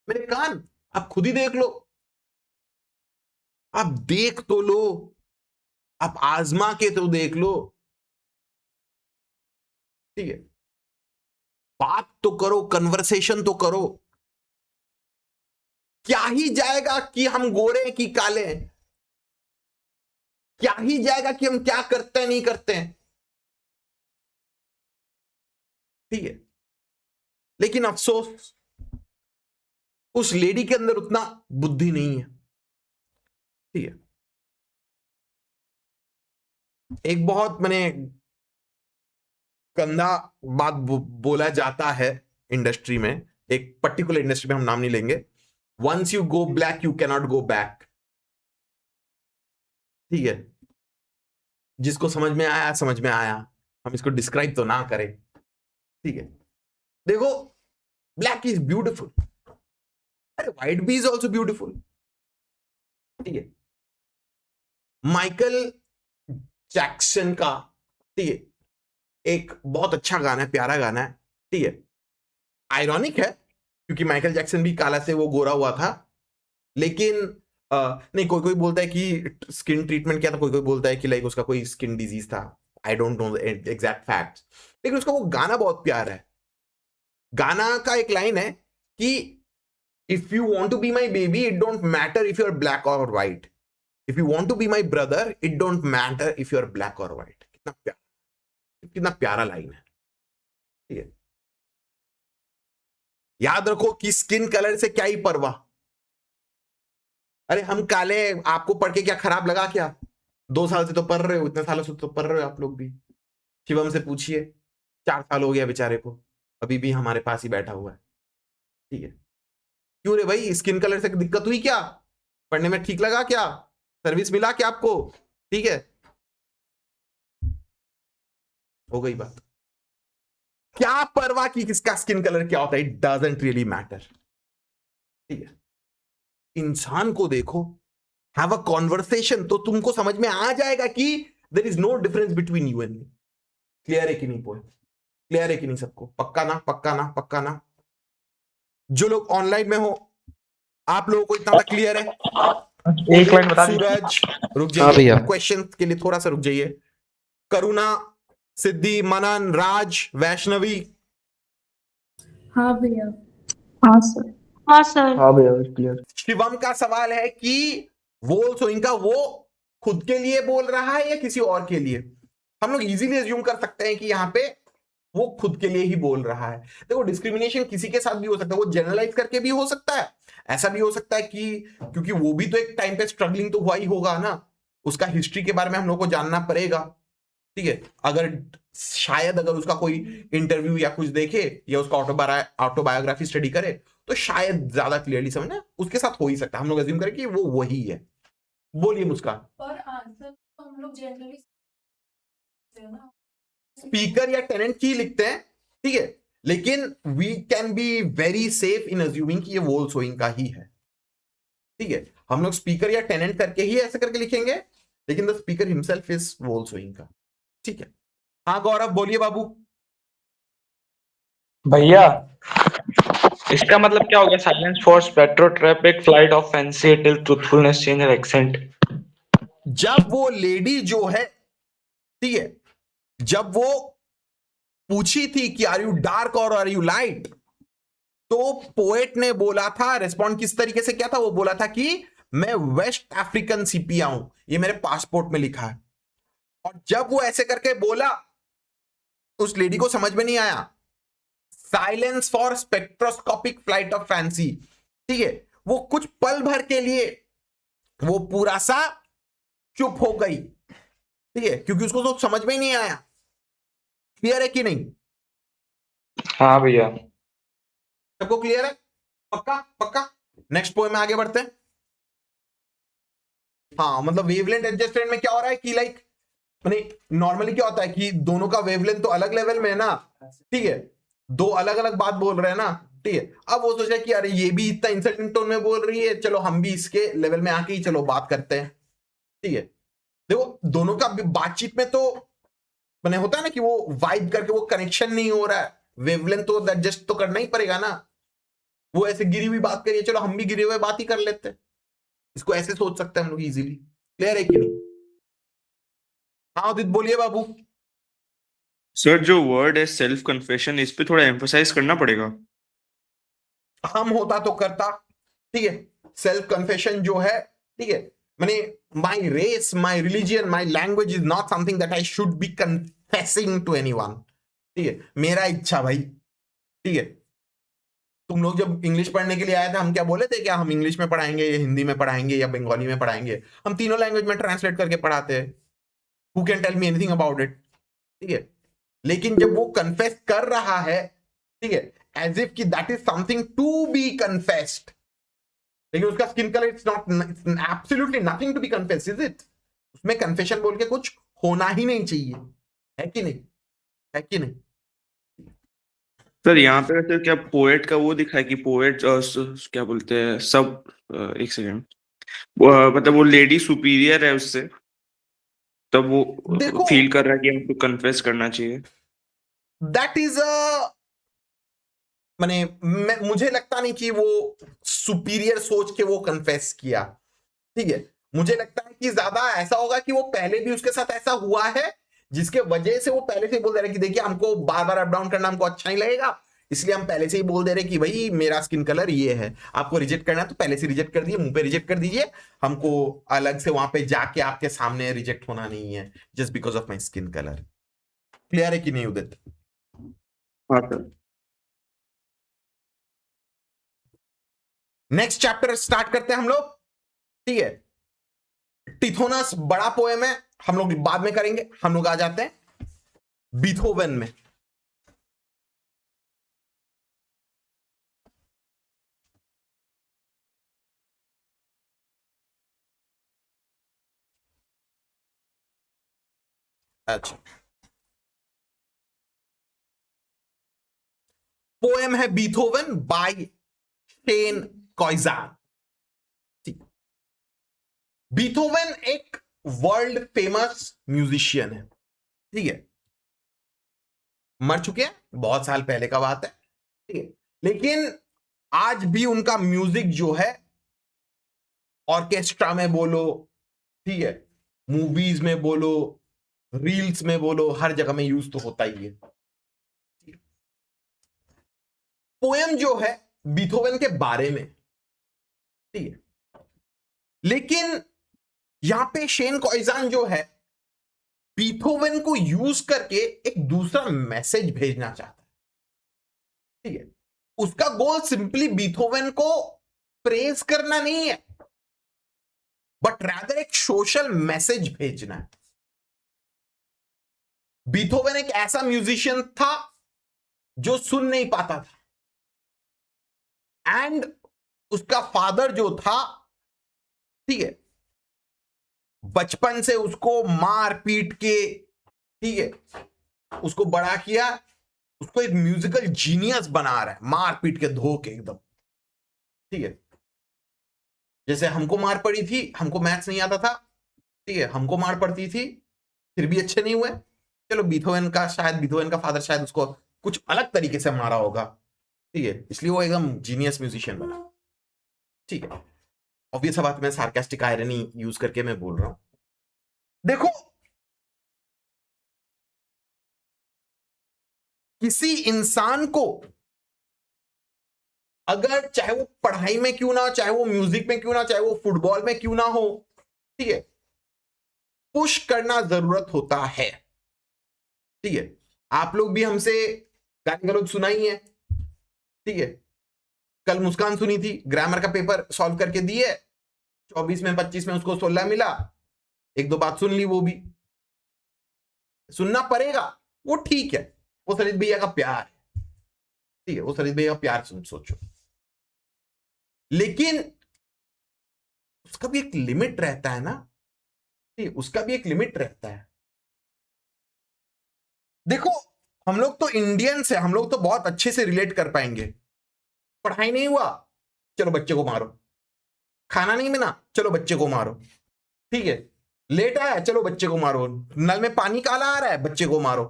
मेरे कान आप खुद ही देख लो, आप देख तो लो, आप आजमा के तो देख लो, ठीक है, बात तो करो, कन्वर्सेशन तो करो। क्या ही जाएगा कि हम गोरे हैं कि काले हैं, क्या ही जाएगा कि हम क्या करते हैं नहीं करते हैं, ठीक है। लेकिन अफसोस उस लेडी के अंदर उतना बुद्धि नहीं है, ठीक है। एक बहुत मैंने कंधा बात बोला जाता है इंडस्ट्री में, एक पर्टिकुलर इंडस्ट्री में, हम नाम नहीं लेंगे। Once you go black you cannot go back, ठीक है। जिसको समझ में आया समझ में आया, हम इसको डिस्क्राइब तो ना करें, ठीक है। देखो ब्लैक इज ब्यूटिफुल, अरे व्हाइट भी इज ऑल्सो ब्यूटिफुल, ठीक है। माइकल जैक्सन का, ठीक है, एक बहुत अच्छा गाना है, प्यारा गाना है, ठीक है। आयरॉनिक है क्योंकि माइकल जैक्सन भी काला से वो गोरा हुआ था, लेकिन नहीं, कोई कोई बोलता है कि स्किन ट्रीटमेंट किया था, कोई कोई बोलता है कि लाइक उसका कोई स्किन डिजीज था, I don't know exact facts. लेकिन उसका वो गाना बहुत प्यारा है। गाना का एक लाइन है कि if you want to be my baby it don't matter if you are black और white, if you want to be my brother it don't matter if you are black और व्हाइट। कितना प्यारा line है, ठीक है। याद रखो कि स्किन कलर से क्या ही परवाह। अरे हम काले, आपको पढ़ के क्या खराब लगा क्या? 2 साल से तो पढ़ रहे हो, इतने सालों से तो पढ़ रहे हो आप लोग भी। शिवम से पूछिए, 4 साल हो गया बेचारे को, अभी भी हमारे पास ही बैठा हुआ है, ठीक है। क्यों रे भाई, स्किन कलर से दिक्कत हुई क्या? पढ़ने में ठीक लगा क्या? सर्विस मिला क्या आपको? ठीक है, हो गई बात। क्या परवाह की किसका स्किन कलर क्या होता है, इट डजंट रियली मैटर, ठीक है। इंसान को देखो, हैव अ कॉन्वर्सेशन, तो तुमको समझ में आ जाएगा कि there is no difference between you and me. Clear है कि नहीं पॉइंट? क्लियर है कि नहीं सबको? पक्का ना, पक्का ना, पक्का ना? जो लोग ऑनलाइन में हो, आप लोगों को इतना तक क्लियर है? एक लाइन बता दीजिए। सूरज रुक हाँ जाइए, भैया। क्वेश्चन के लिए थोड़ा सा रुक जाइए। करुणा, सिद्धि, मनन, राज, वैष्णवी, हाँ भैया। हाँ सर। हाँ सर। हाँ भैया क्लियर। शिवम का सवाल है कि वोल सोइंग का वो खुद के लिए बोल रहा है या किसी और के लिए? हम लोग इजीली अज्यूम कर सकते हैं कि यहाँ पे वो खुद के लिए ही बोल रहा है। देखो, डिस्क्रिमिनेशन किसी के साथ भी हो सकता है, वो जनरलाइज करके भी हो सकता है। ऐसा भी हो सकता है कि क्योंकि वो भी तो एक टाइम पे स्ट्रगलिंग तो हुआ ही होगा ना, उसका हिस्ट्री के बारे में हम लोग को जानना पड़ेगा, ठीक है। अगर शायद अगर उसका कोई इंटरव्यू या कुछ देखे या उसका ऑटोबायोग्राफी स्टडी करे तो शायद ज्यादा क्लियरली समझना उसके साथ हो ही सकता है। हम लोग अज्यूम करें कि वो वही है। बोलिए मुस्कान। पर आंसर तो हम लोग जनरली ना, स्पीकर या टेनेंट की लिखते हैं, ठीक है, लेकिन we can be very safe in assuming कि ये वोल सोइंग का ही है, ठीक है। हम लोग स्पीकर या टेनेंट करके ही ऐसे करके लिखेंगे, लेकिन the speaker himself is whole sowing का, ठीक है। हाँ गौरव बोलिए बाबू। भैया इसका मतलब क्या हो गया? Silence for spectroscopic flight of fancy till truthfulness change accent. जब वो लेडी जो है, ठीक है, जब वो पूछी थी कि आर यू डार्क और आर यू लाइट, तो पोएट ने बोला था, रिस्पॉन्ड किस तरीके से किया था? वो बोला था कि मैं वेस्ट अफ्रीकन सीपिया हूं, ये मेरे पासपोर्ट में लिखा है। और जब वो ऐसे करके बोला, उस लेडी को समझ में नहीं आया। Silence for spectroscopic flight of fancy, ठीक है, वो कुछ पल भर के लिए वो पूरा सा चुप हो गई, ठीक है, क्योंकि उसको तो समझ में ही नहीं आया। क्लियर है कि नहीं? हाँ भैया। सबको क्लियर है? पक्का पक्का। नेक्स्ट पोएम में आगे बढ़ते हैं। हाँ, मतलब वेवलेंथ एडजस्टमेंट में क्या हो रहा है कि लाइक मैंने नॉर्मली क्या होता है कि दोनों का वेवलेंथ तो अलग लेवल में है ना, ठीक है, दो अलग अलग बात बोल रहे हैं ना, ठीक है। अब वो सोचा कि अरे ये भी इतना इंसल्टिंग टोन में बोल रही है, चलो हम भी इसके लेवल में आके ही चलो बात करते हैं, ठीक है। देखो, दोनों का बातचीत में तो मैंने होता है ना कि वो वाइब करके वो कनेक्शन नहीं हो रहा है, वेवलेंथ तो एडजस्ट तो करना ही पड़ेगा ना। वो ऐसे गिरी हुई बात करिए, चलो हम भी गिरे हुए बात ही कर लेते हैं, इसको ऐसे सोच सकते हैं हम लोग इजीली। क्लियर है कि नहीं? हाँ उदित बोलिए बाबू। सर जो वर्ड है सेल्फ कन्फेशन, इस पे थोड़ा एम्फोसाइज करना पड़ेगा। हम होता तो करता, ठीक है। सेल्फ कन्फेशन जो है, ठीक है, मैंने my race, my religion, my language is not something that I should be confessing to anyone, ठीक है, मेरा इच्छा भाई, ठीक है। तुम लोग जब इंग्लिश पढ़ने के लिए आए थे, हम क्या बोले थे? क्या हम इंग्लिश में पढ़ाएंगे या हिंदी में पढ़ाएंगे या बंगाली में पढ़ाएंगे? हम तीनों लैंग्वेज में ट्रांसलेट करके पढ़ाते हैं। Who can tell me anything about it, ठीक है। लेकिन जब वो कन्फेस कर रहा है, ठीक है, एज इफ कि that is something to be confessed, लेकिन उसका skin colour it's not absolutely nothing to be confess, is it? उसमें कन्फेशन बोल के कुछ होना ही नहीं चाहिए, है कि नहीं? है कि नहीं? सर यहाँ पे वैसे क्या पोएट का वो दिखा है कि पोएट क्या बोलते हैं सब एक सेकेंड, मतलब वो लेडी सुपीरियर है उससे, तब वो देखो, फील कर रहा है कि हमको कन्फेस करना चाहिए। दैट इज अ माने मुझे लगता नहीं कि वो सुपीरियर सोच के वो कन्फेस किया, ठीक है। मुझे लगता है कि ज्यादा ऐसा होगा कि वो पहले भी उसके साथ ऐसा हुआ है, जिसके वजह से वो पहले से ही बोल दे रहे कि देखिए हमको बार बार अप डाउन करना हमको अच्छा नहीं लगेगा, इसलिए हम पहले से ही बोल दे रहे कि भाई मेरा स्किन कलर ये है, आपको रिजेक्ट करना है तो पहले से रिजेक्ट कर दिए, मुंह पे रिजेक्ट कर दीजिए, हमको अलग से वहां पे जाके आपके सामने रिजेक्ट होना नहीं है just because of my skin colour. Clear है कि नहीं उदित? हाँ सर। नेक्स्ट चैप्टर स्टार्ट करते हैं हम लोग, ठीक है। टिथोनस बड़ा पोएम है, हम लोग बाद में करेंगे। हम लोग आ जाते हैं बीथोवन में। अच्छा, पोएम है बीथोवन बाय शेन कॉइजान। ठीक, बीथोवन एक वर्ल्ड फेमस म्यूजिशियन है, ठीक है, मर चुके हैं, बहुत साल पहले का बात है, ठीक है, लेकिन आज भी उनका म्यूजिक जो है ऑर्केस्ट्रा में बोलो, ठीक है, मूवीज में बोलो, रील्स में बोलो, हर जगह में यूज तो होता ही है। पोएम जो है बीथोवन के बारे में, ठीक है, लेकिन यहां पे शेन कॉइजान जो है बीथोवन को यूज करके एक दूसरा मैसेज भेजना चाहता है, ठीक है, उसका गोल सिंपली बीथोवन को प्रेज करना नहीं है, बट रादर एक सोशल मैसेज भेजना है। बीथोवन एक ऐसा म्यूजिशियन था जो सुन नहीं पाता था, एंड उसका फादर जो था, ठीक है, बचपन से उसको मार पीट के, ठीक है, उसको बड़ा किया, उसको एक म्यूजिकल जीनियस बना रहा है, मार पीट के धो के एकदम, ठीक है, जैसे हमको मार पड़ी थी, हमको मैथ्स नहीं आता था, ठीक है, हमको मार पड़ती थी फिर भी अच्छे नहीं हुए, चलो बीथोवन का फादर शायद उसको कुछ अलग तरीके से मारा होगा, ठीक है, इसलिए वो एकदम जीनियस म्यूजिशियन बना, ठीक है, ऑब्वियस बात, मैं सार्कास्टिक आयरनी यूज करके मैं बोल रहा हूं। देखो, किसी इंसान को अगर चाहे वो पढ़ाई में क्यों ना हो, चाहे वो म्यूजिक में क्यों ना, चाहे वो फुटबॉल में क्यों ना हो, ठीक है, पुश करना जरूरत होता है, ठीक है, आप लोग भी हमसे गाली गलौज सुनाई है, ठीक है, कल मुस्कान सुनी थी, ग्रामर का पेपर सॉल्व करके दिए, 24 में 25 में उसको 16 मिला, एक दो बात सुन ली, वो भी सुनना पड़ेगा, वो ठीक है, वो सरित भैया का प्यार है, ठीक है, वो सरित भैया का प्यार सोचो, लेकिन उसका भी एक लिमिट रहता है ना, ठीक है, उसका भी एक लिमिट रहता है। देखो, हम लोग तो इंडियंस है, हम लोग तो बहुत अच्छे से रिलेट कर पाएंगे, पढ़ाई नहीं हुआ, चलो बच्चे को मारो, खाना नहीं मिला, चलो बच्चे को मारो, ठीक है, लेट आया, चलो बच्चे को मारो, नल में पानी काला आ रहा है, बच्चे को मारो,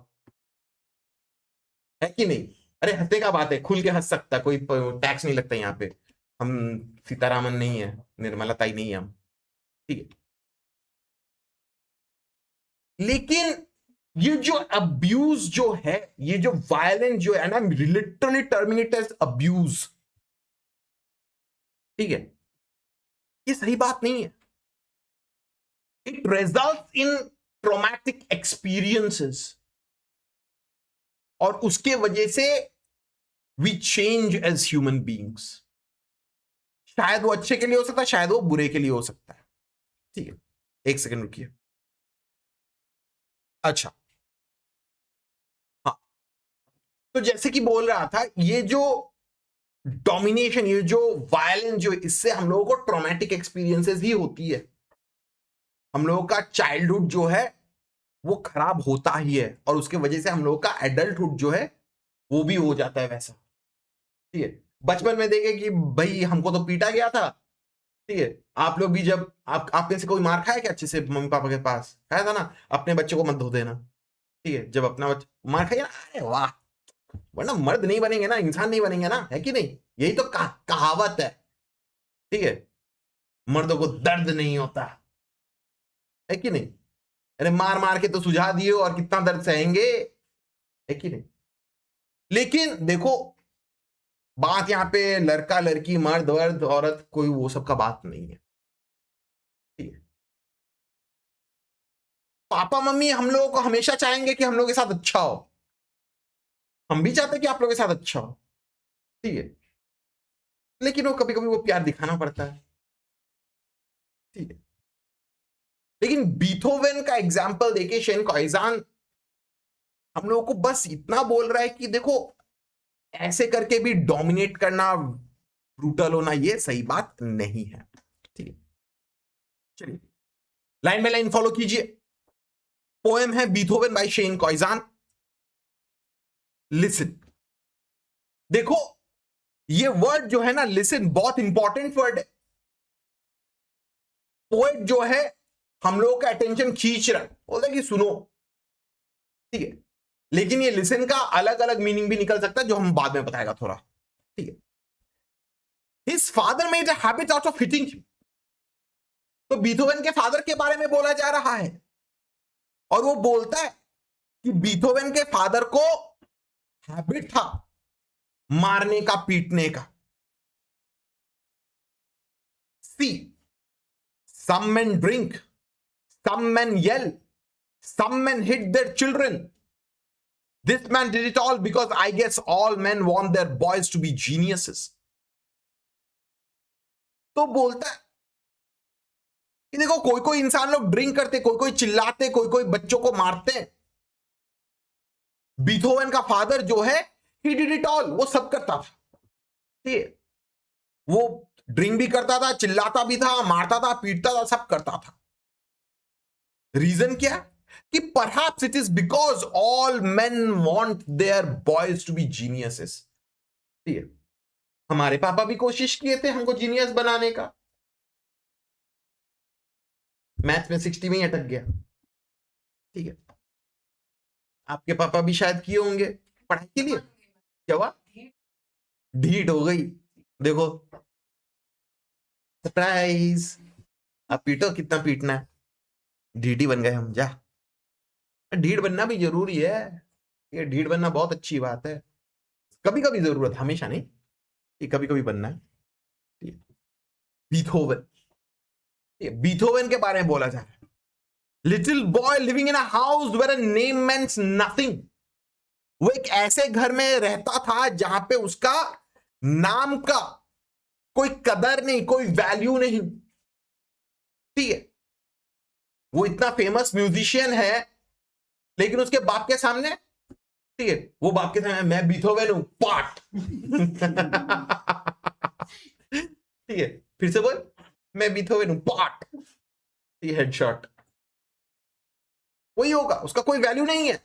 है कि नहीं? अरे हंसने का बात है, खुल के हंस सकता, कोई टैक्स नहीं लगता यहाँ पे, हम सीतारामन नहीं है, निर्मला ताई नहीं है हम, ठीक है, लेकिन ये जो अब्यूज जो है, ये जो वायलेंस जो है ना, लिटरली टर्मिनेट एज अब्यूज, ठीक है, ये सही बात नहीं है। It result in traumatic experiences, और उसके वजह से we change as human beings. शायद वो अच्छे के लिए हो सकता है, शायद वो बुरे के लिए हो सकता है, ठीक है, एक सेकंड रुकिए। अच्छा, हाँ, तो जैसे कि बोल रहा था, ये जो डोमिनेशन, ये जो वायलेंस जो, इससे हम लोगों को ट्रॉमेटिक एक्सपीरियंसेस ही होती है, हम लोगों का चाइल्डहुड जो है वो खराब होता ही है, और उसके वजह से हम लोगों का एडल्टहुड जो है वो भी हो जाता है वैसा, ठीक है। बचपन में देखे कि भाई हमको तो पीटा गया था, ठीक है, आप लोग भी जब आप में से कोई मार खाया क्या अच्छे से मम्मी पापा के पास, खाया था ना, अपने बच्चे को मत धो देना, ठीक है, जब अपना बच्चा मार खाएगा ना, अरे वाह, वरना मर्द नहीं बनेंगे ना, इंसान नहीं बनेंगे ना, है कि नहीं? यही तो कहावत है, ठीक है, मर्दों को दर्द नहीं होता, है कि नहीं? अरे मार मार के तो सुझा दिए, और कितना दर्द सहेंगे, है कि नहीं? लेकिन देखो, बात यहां पे लड़का लड़की, मर्द वर्द, औरत, कोई वो सब का बात नहीं है, ठीक है। पापा मम्मी हम लोगों को हमेशा चाहेंगे कि हम लोग के साथ अच्छा हो, हम भी चाहते हैं कि आप लोग के साथ अच्छा हो, ठीक है, लेकिन वो कभी कभी वो प्यार दिखाना पड़ता है, ठीक है। लेकिन बीथोवन का एग्जाम्पल देके शेन कॉइजान हम लोगों को बस इतना बोल रहा है कि देखो, ऐसे करके भी डोमिनेट करना, ब्रूटल होना, ये सही बात नहीं है, ठीक है। चलिए, लाइन बाय लाइन फॉलो कीजिए। पोएम है बीथोवन बाय शेन कॉइजान। लिसन, देखो ये वर्ड जो है ना, लिसन, बहुत इंपॉर्टेंट वर्ड है। पोएट जो है हम लोगों का अटेंशन खींच रहा है, बोलता है कि सुनो, ठीक है, लेकिन ये लिसन का अलग अलग मीनिंग भी निकल सकता है जो हम बाद में बताएगा थोड़ा, ठीक है। His father made a habit out of hitting him, तो बीथोवन के फादर के बारे में बोला जा रहा है और वो बोलता है कि बीथोवन के फादर को हैबिट था मारने का, पीटने का। सी, some men drink, some men yell, some men hit their children. This man did it all because I guess all men want their boys to be geniuses. तो बोलता है कि देखो कोई कोई इंसान लोग ड्रिंक करते, कोई कोई चिल्लाते, कोई कोई बच्चों को मारते हैं। बीथोवन का फादर जो है, he did it all, वो सब करता था, ठीक है। वो ड्रिंक भी करता था, चिल्लाता भी था, मारता था, पीटता था, सब करता था। रीजन क्या? कि perhaps it is because all men want their boys to be geniuses. ठीक है, हमारे पापा भी कोशिश किए थे हमको जीनियस बनाने का, मैथ में 60 में ही अटक गया। ठीक है, आपके पापा भी शायद किए होंगे पढ़ाई के लिए, क्या हुआ? ढीठ हो गई। देखो सरप्राइज, अब पीटो, कितना पीटना है, ढीठ ही बन गए हम। जा, ढीठ बनना भी जरूरी है, ये ढीठ बनना बहुत अच्छी बात है, कभी कभी जरूरत, हमेशा नहीं, ये कभी कभी बनना है। बीथोवन, बीथोवन के बारे में बोला जा रहा है। Little boy living in a house where a name means nothing, वो एक ऐसे घर में रहता था जहां पे उसका नाम का कोई कदर नहीं, कोई वैल्यू नहीं। ठीक है, वो इतना फेमस म्यूजिशियन है लेकिन उसके बाप के सामने, ठीक है, वो बाप के सामने मैं बीथोवन हूं, पाट। ठीक है, फिर से बोल, मैं बीथोवन हूं, पाट, हेडशॉट। वही होगा, उसका कोई वैल्यू नहीं है,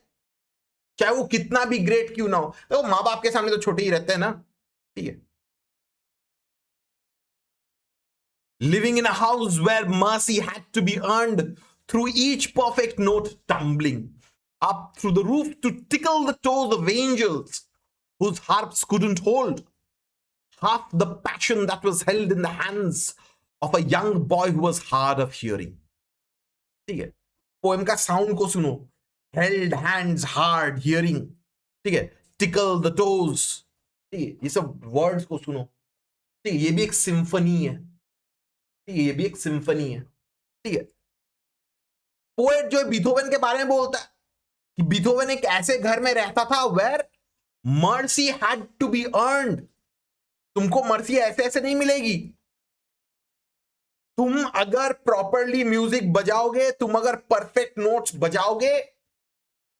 चाहे वो कितना भी ग्रेट क्यों ना हो। तो माँ बाप के सामने तो छोटे ही रहते हैं ना। ठीक है, living in a house where mercy had to be earned through each perfect note tumbling up through the roof to tickle the toes of angels whose harps couldn't hold half the passion that was held in the hands of a young boy who was hard of hearing. ठीक है, poem का sound को सुनो, held hands, hard hearing, ठीक है, tickle the toes, ठीक है, ये सब वर्ड्स को सुनो। ठीक है, ये भी एक सिम्फनी है, ठीक है, ये भी एक सिम्फनी है। ठीक है, पोएट जो है बीथोवन के बारे में बोलता है कि बीथोवन एक ऐसे घर में रहता था where mercy had to be earned, तुमको मर्सी ऐसे ऐसे नहीं मिलेगी। तुम अगर प्रॉपरली म्यूजिक बजाओगे, तुम अगर परफेक्ट नोट्स बजाओगे,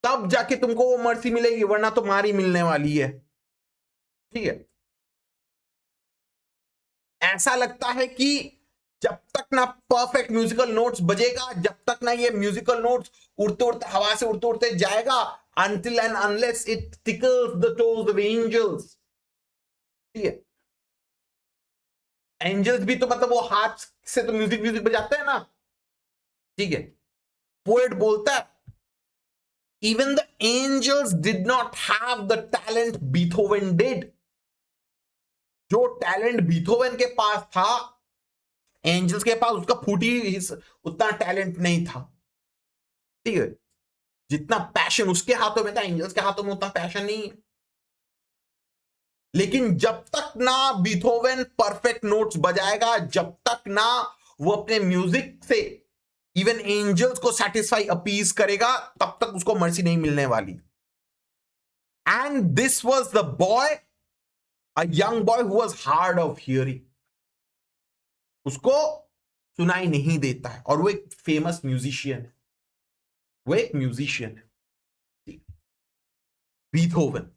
तब जाके तुमको वो मर्सी मिलेगी, वरना तुम्हारी मिलने वाली है। ठीक है, ऐसा लगता है कि जब तक ना परफेक्ट म्यूजिकल नोट्स बजेगा, जब तक ना ये म्यूजिकल नोट्स उड़ते उड़ते हवा से उड़ते उड़ते जाएगा, until and unless it tickles the toes of angels। ठीक है, एंजल्स भी तो मतलब वो हाथ से तो म्यूजिक बजाते हैं ना। ठीक है, पोएट बोलता है even the angels did not have the talent Beethoven did। जो टैलेंट बीथोवन के पास था, एंजल्स के पास उसका फूटी उतना टैलेंट नहीं था। ठीक है, जितना पैशन उसके हाथों में था, एंजल्स के हाथों में उतना पैशन नहीं है। लेकिन जब तक ना बीथोवन परफेक्ट नोट्स बजाएगा, जब तक ना वो अपने म्यूजिक से इवन एंजल्स को सेटिस्फाई अपीज करेगा, तब तक उसको मर्सी नहीं मिलने वाली। And this was the boy, a young boy who was hard of hearing, उसको सुनाई नहीं देता है, और वो एक फेमस म्यूजिशियन है, वो एक म्यूजिशियन है, Beethoven,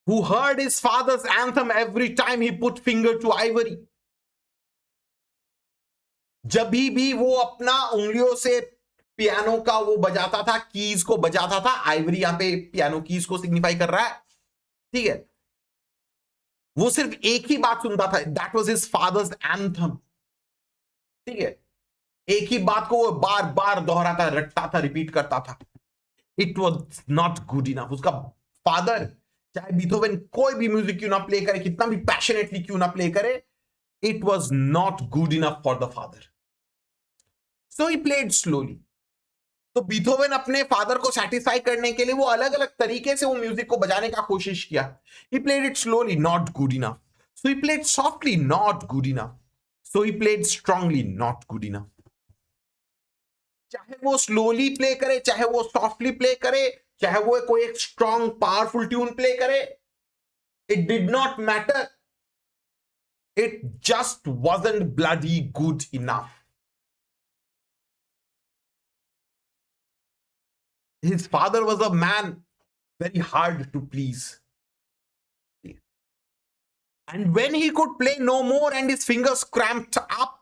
who heard his father's anthem every time he put finger to ivory। जब भी वो अपना उंगलियों से पियानो का वो बजाता था, कीज को बजाता था। आइवरी यहां पे पियानो कीज को सिग्निफाई कर रहा है, ठीक है। वो सिर्फ एक ही बात सुनता था, that was his father's anthem, ठीक है। एक ही बात को वो बार बार दोहराता, रटता था, रिपीट करता था। It was not good enough. उसका फादर चाहे बीथोवेन कोई भी म्यूजिक क्यों ना प्ले करे, कितना भी पैशनेटली क्यों ना प्ले करे, it was not good enough for the father, so he played slowly. तो बीथोवेन अपने फादर को सेटिस्फाई करने के लिए वो अलग अलग तरीके से वो म्यूजिक को बजाने का कोशिश किया। He played it slowly, not good enough. So he played softly, not good enough. So he played strongly, not good enough. चाहे वो स्लोली प्ले करे, चाहे वो सॉफ्टली प्ले करे, चाहे वो कोई एक स्ट्रॉन्ग पावरफुल ट्यून प्ले करे, it did not matter, it just wasn't bloody good enough. His father was a man very hard to please, and when he could play no more and his fingers cramped up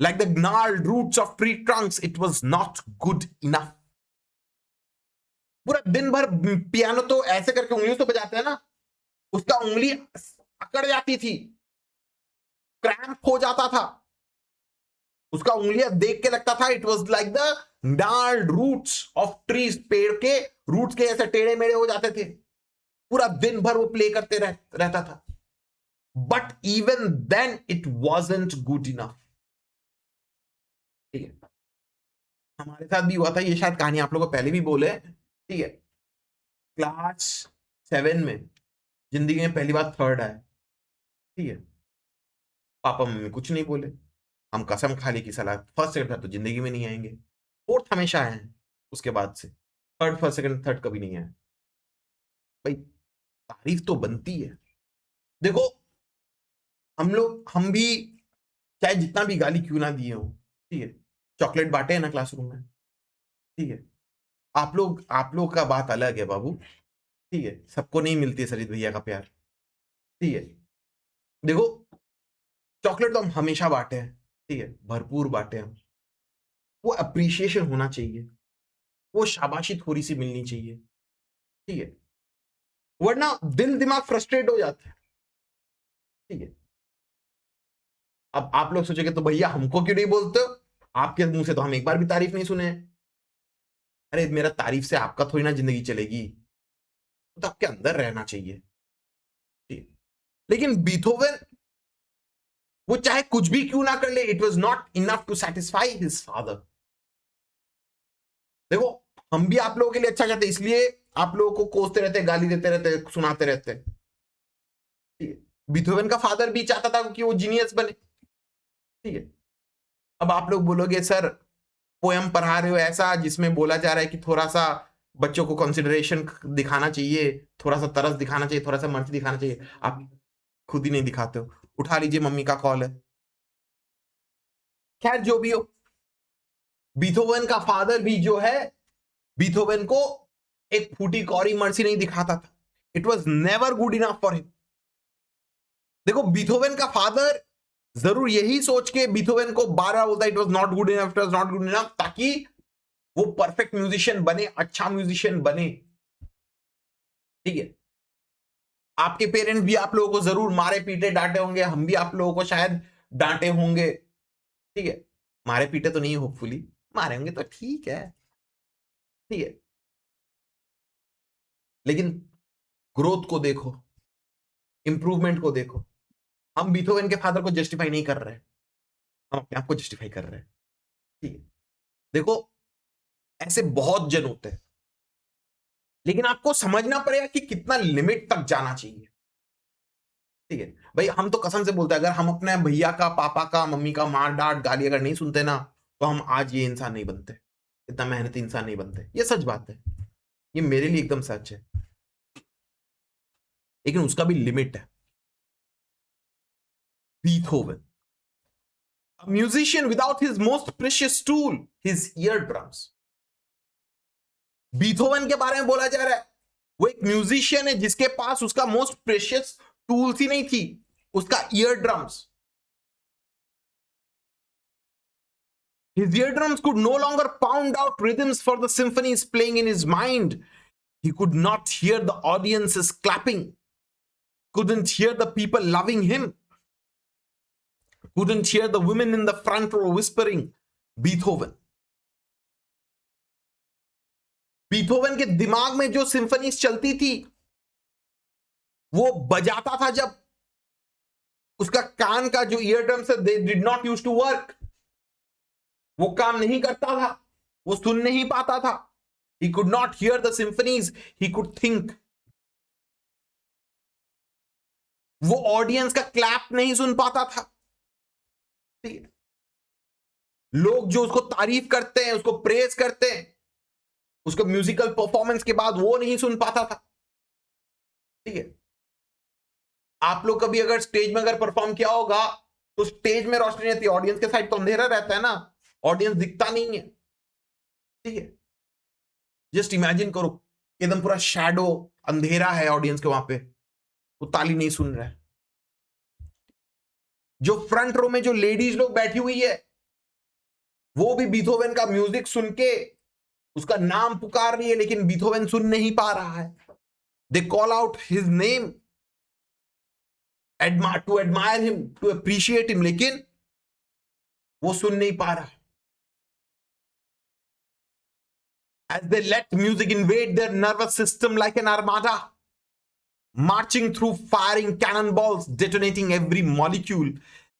like the gnarled roots of tree trunks, it was not good enough. पूरा दिन भर piano तो ऐसे करके उंगलियों से बजाते हैं ना, उसका उंगली अकड़ जाती थी, क्रैम्प हो जाता था, उसका उंगलियां देख के लगता था it was like the gnarled roots of trees, पेड़ के रूट्स के ऐसे टेढ़े मेढ़े हो जाते थे। पूरा दिन भर वो प्ले करते रहता था, but even then it wasn't good enough, ठीक है। हमारे साथ भी हुआ था, ये शायद कहानी आप लोगों को पहले भी बोले, ठीक है। क्लास 7 में जिंदगी में पहली बार थर्ड आया, ठीक है। पापा मम्मी कुछ नहीं बोले, हम कसम खा ली कि साला फर्स्ट सेकंड थर्ड तो जिंदगी में नहीं आएंगे, फोर्थ हमेशा आए हैं, उसके बाद से थर्ड फर्स्ट सेकंड थर्ड कभी नहीं आए। भाई तारीफ तो बनती है। देखो हम भी चाहे जितना भी गाली क्यों ना दिए हो, ठीक है, चॉकलेट बांटे हैं ना क्लासरूम में, ठीक है। आप लोग का बात अलग है बाबू, ठीक है। सबको नहीं मिलती है सरित भैया का प्यार, ठीक है। देखो चॉकलेट तो हम हमेशा बांटे हैं, ठीक है, भरपूर बांटे हैं। वो अप्रिशिएशन होना चाहिए, वो शाबाशी थोड़ी सी मिलनी चाहिए, ठीक है, वरना दिल दिमाग फ्रस्ट्रेट हो जाता है, ठीक है। अब आप लोग सोचेंगे तो भैया हमको क्यों नहीं बोलते हो, आपके मुंह से तो हम एक बार भी तारीफ नहीं सुने। अरे मेरा तारीफ से आपका थोड़ी ना जिंदगी चलेगी, तो आपके अंदर रहना चाहिए, ठीक। लेकिन बीथोवेन वो चाहे कुछ भी क्यों ना कर ले, it was not enough to satisfy his father. देखो हम भी आप लोगों के लिए अच्छा चाहते, इसलिए आप लोगों को कोसते रहते, गाली देते रहते, सुनाते रहते, ठीक है। बीथोवेन का फादर भी चाहता था कि वो जीनियस बने, ठीक है। अब आप लोग बोलोगे सर पोएम पढ़ा रहे हो ऐसा जिसमें बोला जा रहा है कि थोड़ा सा बच्चों को कंसिडरेशन दिखाना चाहिए, थोड़ा सा तरस दिखाना चाहिए, थोड़ा सा मर्जी दिखाना चाहिए, आप खुद ही नहीं दिखाते हो। उठा लीजिए, मम्मी का कॉल है। खैर जो भी हो, बीथोवेन का फादर भी जो है, बीथोवेन को एक फूटी कौड़ी मर्सी नहीं दिखाता था। It was never good enough for him. देखो बीथोवेन का फादर जरूर यही सोच के बीथोवेन को बार-बार बोलता it was not good enough, it was not good enough, ताकि वो परफेक्ट म्यूजिशियन बने, अच्छा म्यूजिशियन बने, ठीक है। आपके पेरेंट्स भी आप लोगों को जरूर मारे पीटे डांटे होंगे, हम भी आप लोगों को शायद डांटे होंगे, ठीक है। मारे पीटे तो नहीं, होपफुली मारे होंगे तो ठीक है, ठीक है। लेकिन ग्रोथ को देखो, इंप्रूवमेंट को देखो। हम बीथोवेन के फादर को जस्टिफाई नहीं कर रहे हैं, हम अपने आप को जस्टिफाई कर रहे हैं, ठीक है। देखो ऐसे बहुत जन होते हैं, लेकिन आपको समझना पड़ेगा कि कितना लिमिट तक जाना चाहिए, ठीक है। भाई हम तो कसम से बोलते हैं, अगर हम अपने भैया का, पापा का, मम्मी का मार डांट गाली अगर नहीं सुनते ना, तो हम आज ये इंसान नहीं बनते, इतना मेहनती इंसान नहीं बनते। ये सच बात है, ये मेरे लिए एकदम सच है, लेकिन उसका भी लिमिट है। Beethoven, a musician without his most precious tool, his eardrums. Beethoven के बारे में बोला जा रहा है, वो एक म्यूजिशियन है जिसके पास उसका मोस्ट प्रेशियस टूल्स ही नहीं थी, उसका year drums. His eardrums could no longer pound out rhythms for the symphonies playing in his mind. He could not hear the audiences clapping, couldn't hear the people loving him, couldn't hear the women in the front row whispering, Beethoven. Beethoven के दिमाग में जो symphonies चलती थी वो बजाता था जब उसका कान का जो ईयर ड्रम्स है they did not use to work, वो काम नहीं करता था, वो सुन नहीं पाता था. He could not hear the symphonies, he could think. वो ऑडियंस का क्लैप नहीं सुन पाता था. ठीक है, लोग जो उसको तारीफ करते हैं, उसको प्रेज करते हैं, उसको म्यूजिकल परफॉर्मेंस के बाद वो नहीं सुन पाता था. ठीक है, आप लोग कभी अगर स्टेज में अगर परफॉर्म किया होगा तो स्टेज में रोशनी रहती है, ऑडियंस के साइड तो अंधेरा रहता है ना, ऑडियंस दिखता नहीं है. ठीक है, जस्ट इमेजिन करो एकदम पूरा शैडो अंधेरा है ऑडियंस के, वहां पे वो ताली नहीं सुन रहा है. जो फ्रंट रो में जो लेडीज लोग बैठी हुई है वो भी बीथोवन का म्यूजिक सुन के उसका नाम पुकार रही है, लेकिन बीथोवन सुन नहीं पा रहा है. They call out his name to admire him, to appreciate him, लेकिन वो सुन नहीं पा रहा. As they let music invade their nervous system like an armada, marching through firing cannonballs, detonating every molecule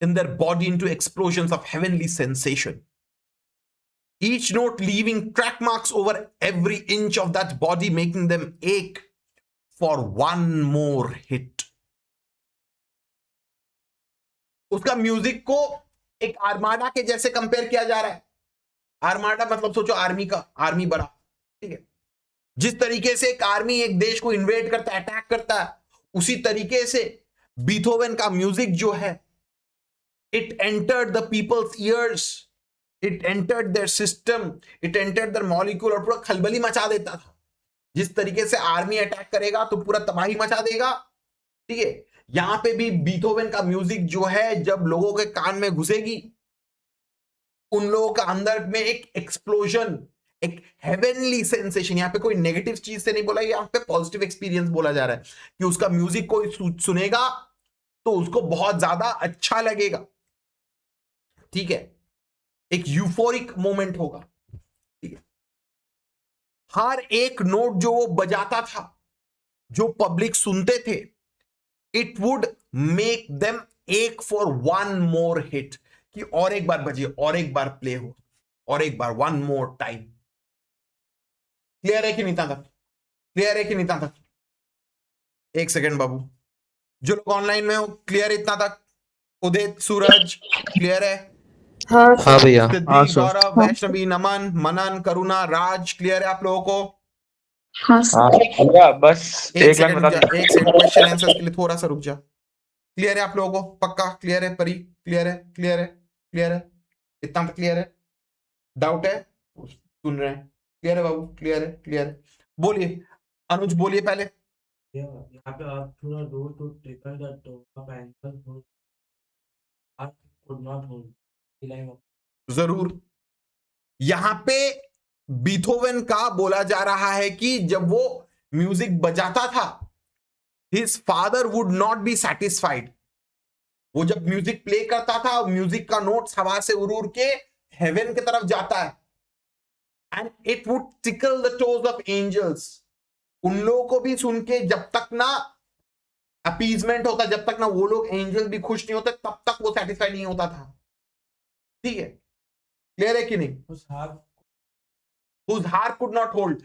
in their body into explosions of heavenly sensation. Each note leaving track marks over every inch of that body, making them ache for one more hit. उसका music को एक armada के जैसे compare किया जा रहा है. Armada मतलब सोचो आर्मी का, आर्मी बड़ा. ठीक है, जिस तरीके से एक आर्मी एक देश को इन्वेड करता है, अटैक करता है, उसी तरीके से बीथोवन का म्यूजिक जो है, it entered the people's ears, it entered their system, it entered their molecule, और पूरा खलबली मचा देता था. जिस तरीके से आर्मी अटैक करेगा तो पूरा तबाही मचा देगा. ठीक है, यहां पे भी बीथोवन का म्यूजिक जो है जब लोगों के कान में घुसेगी, उन लोगों का अंदर में एक एक्सप्लोजन, एक हेवनली सेंसेशन, यहां पे कोई नेगेटिव चीज से नहीं बोला, यहां पे पॉजिटिव एक्सपीरियंस बोला जा रहा है कि उसका म्यूजिक कोई सुनेगा तो उसको बहुत ज्यादा अच्छा लगेगा. ठीक है, एक यूफोरिक मोमेंट होगा. ठीक है, हर एक नोट जो वो बजाता था, जो पब्लिक सुनते थे, इट वुड मेक देम एक फॉर वन मोर हिट, कि और एक बार बजिए, और एक बार प्ले हो, और एक बार, वन मोर टाइम. क्लियर है कि नहीं था? क्लियर है कि नहीं था? एक सेकेंड बाबू, जो लोग ऑनलाइन में हो, क्लियर इतना तक? उदित, सूरज, क्लियर है? हाँ भैया. सिद्धि, गौरव, वैष्णवी, नमन, मनन, करुणा, राज, क्लियर है आप लोगों को? हाँ, बस एक लाइन बता दो. एक सेकंड, क्वेश्चन आंसर्स के लिए थोड़ा सा रुक जा. क्लियर है आप लोगों को? पक्का क्लियर है? परी क्लियर है? क्लियर है? क्लियर है? इतना तक क्लियर है? डाउट है? सुन रहे हैं? क्लियर है बाबू? क्लियर है? क्लियर है? बोलिए अनुज, बोलिए पहले. यहाँ पे आप थोड़ा दूर to taken that top angle हो, आप कुड नॉट होल्ड जरूर. यहां पे बीथोवन का बोला जा रहा है कि जब वो म्यूजिक बजाता था, his father would not be satisfied. वो जब म्यूजिक प्ले करता था, म्यूजिक का नोट्स हवा से उड़ उड़ के हेवन की तरफ जाता है, and it would tickle the toes of angels. उन लोगों को भी सुन के जब तक ना अपीजमेंट होता, जब तक ना वो लोग एंजल भी खुश नहीं होते, तब तक वो सेटिस्फाइड नहीं होता था. ठीक है, क्लियर है कि नहीं? उस हाथ Whose harp could not hold.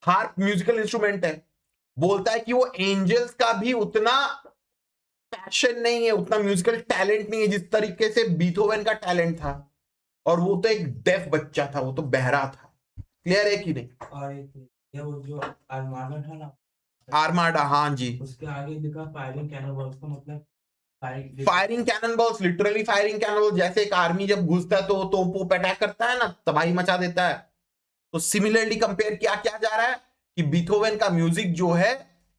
Harp musical instrument है, बोलता है कि वो एंजल्स का भी उतना पैशन नहीं है, उतना म्यूजिकल टैलेंट नहीं है जिस तरीके से बीथोवन का टैलेंट था. और वो तो एक डेफ बच्चा था, वो तो बहरा था. क्लियर है कि नहीं? और ये वो जो आर्माडा था ना, आर्माडा, हाँ जी. उसके आगे लिखा फायरिंग कैननबॉल्स, का मतलब फायरिंग कैननबॉल्स, लिटरली फायरिंग कैननबॉल्स. जैसे एक आर्मी जब घुसता है तो तोपों पे अटैक करता है ना, तबाही मचा देता है, तो सिमिलरली कंपेयर किया क्या जा रहा है कि बीथोवन का म्यूजिक जो है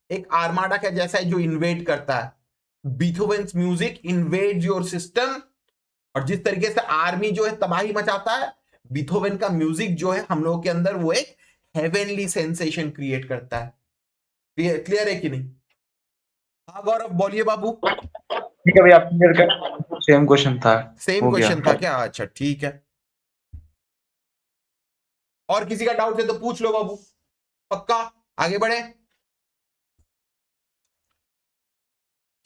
एक आर्माडा का जैसा है जो इन्वेड करता है. Beethoven's music invades your system, और जिस तरीके से आर्मी जो है तबाही मचाता है, बीथोवन का म्यूजिक जो है हम लोगों के अंदर वो एक हेवनली सेंसेशन क्रिएट करता है। क्लियर है कि नहीं? हाँ गौरव बोलिए बाबू। ठीक है भैया, क्लियर कर, सेम क्वेश्चन था, सेम हो गया। क्वेश्चन था क्या? अच्छा ठीक है। और किसी का डाउट है तो पूछ लो बाबू, पक्का आगे बढ़े।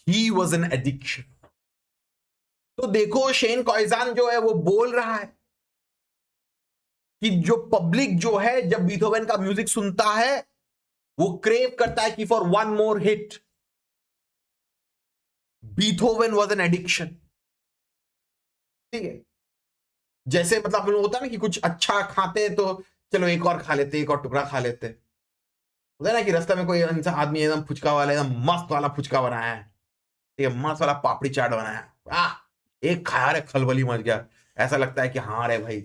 He was an addiction. तो देखो शेन कॉइजान जो है वो बोल रहा है कि जो पब्लिक जो है जब बीथोवन का म्यूजिक सुनता है वो क्रेव करता है कि for one more heat. Beethoven was an addiction. ठीक है, जैसे मतलब हम लोग होता है ना कि कुछ अच्छा खाते हैं तो चलो एक और खा लेते, एक और टुकड़ा खा लेते। होता है ना कि रास्ते में कोई इंसान आदमी एकदम फुचका वाला एकदम मस्त वाला फुचका बनाया है, ठीक है, मस्त वाला पापड़ी चाट बनाया है, एक खाया रे खलबली मच गया, ऐसा लगता है कि हाँ रे भाई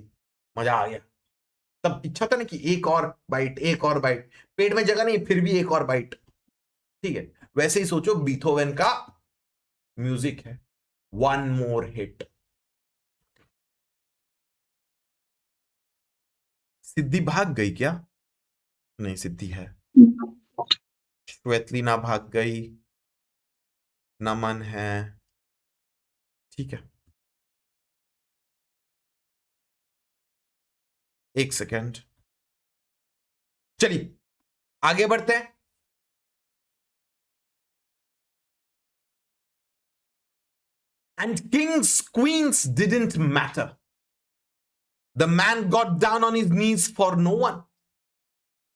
मजा आ गया। तब इच्छा था ना कि एक और बाइट, एक और बाइट, पेट में जगह नहीं फिर भी एक और बाइट। ठीक है, वैसे ही सोचो बीथोवन का म्यूजिक है, वन मोर हिट। सिद्धि भाग गई क्या? नहीं सिद्धि है। श्वेतलीना भाग गई, नमन है, ठीक है। एक सेकेंड, चलिए आगे बढ़ते हैं। And kings, queens didn't matter. The man got down on his knees for no one,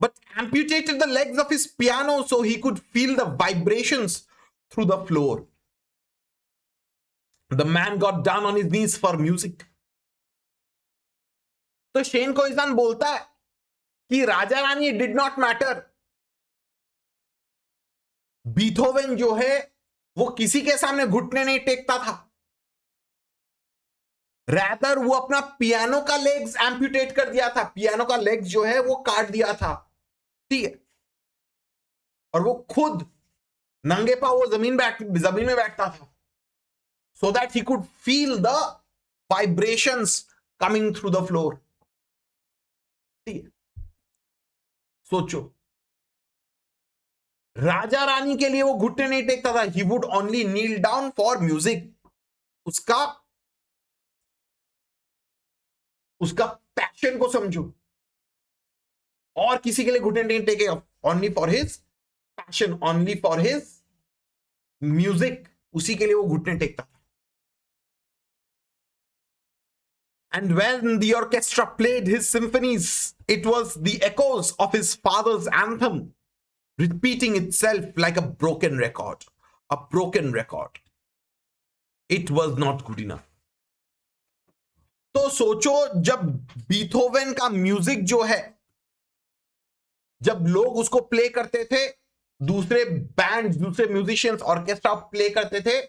but amputated the legs of his piano so he could feel the vibrations through the floor. The man got down on his knees for music. तो Shane कोइजान बोलता है कि Raja Rani did not matter. Beethoven जो है वो किसी के सामने घुटने नहीं टेकता था, रैदर वो अपना पियानो का लेग्स एम्प्यूटेट कर दिया था, पियानो का लेग्स जो है वो काट दिया था, ठीक है, और वो खुद नंगे पांव वो जमीन में बैठता था so that he could feel the vibrations coming through the floor। ठीक है, सोचो राजा रानी के लिए वो घुटने नहीं टेकता था, he would only kneel down for music। उसका पैशन को समझो, और किसी के लिए घुटने नहीं टेकेगा, only for his passion, only for his music, उसी के लिए वो घुटने टेकता था। And when the orchestra played his symphonies, it was the echoes of his father's anthem repeating itself like a broken record. A broken record. It was not good enough. तो सोचो जब Beethoven का म्यूजिक जो है, जब लोग उसको play करते थे, दूसरे बैंड, दूसरे म्यूजिशियंस, ऑर्केस्ट्रा प्ले करते थे,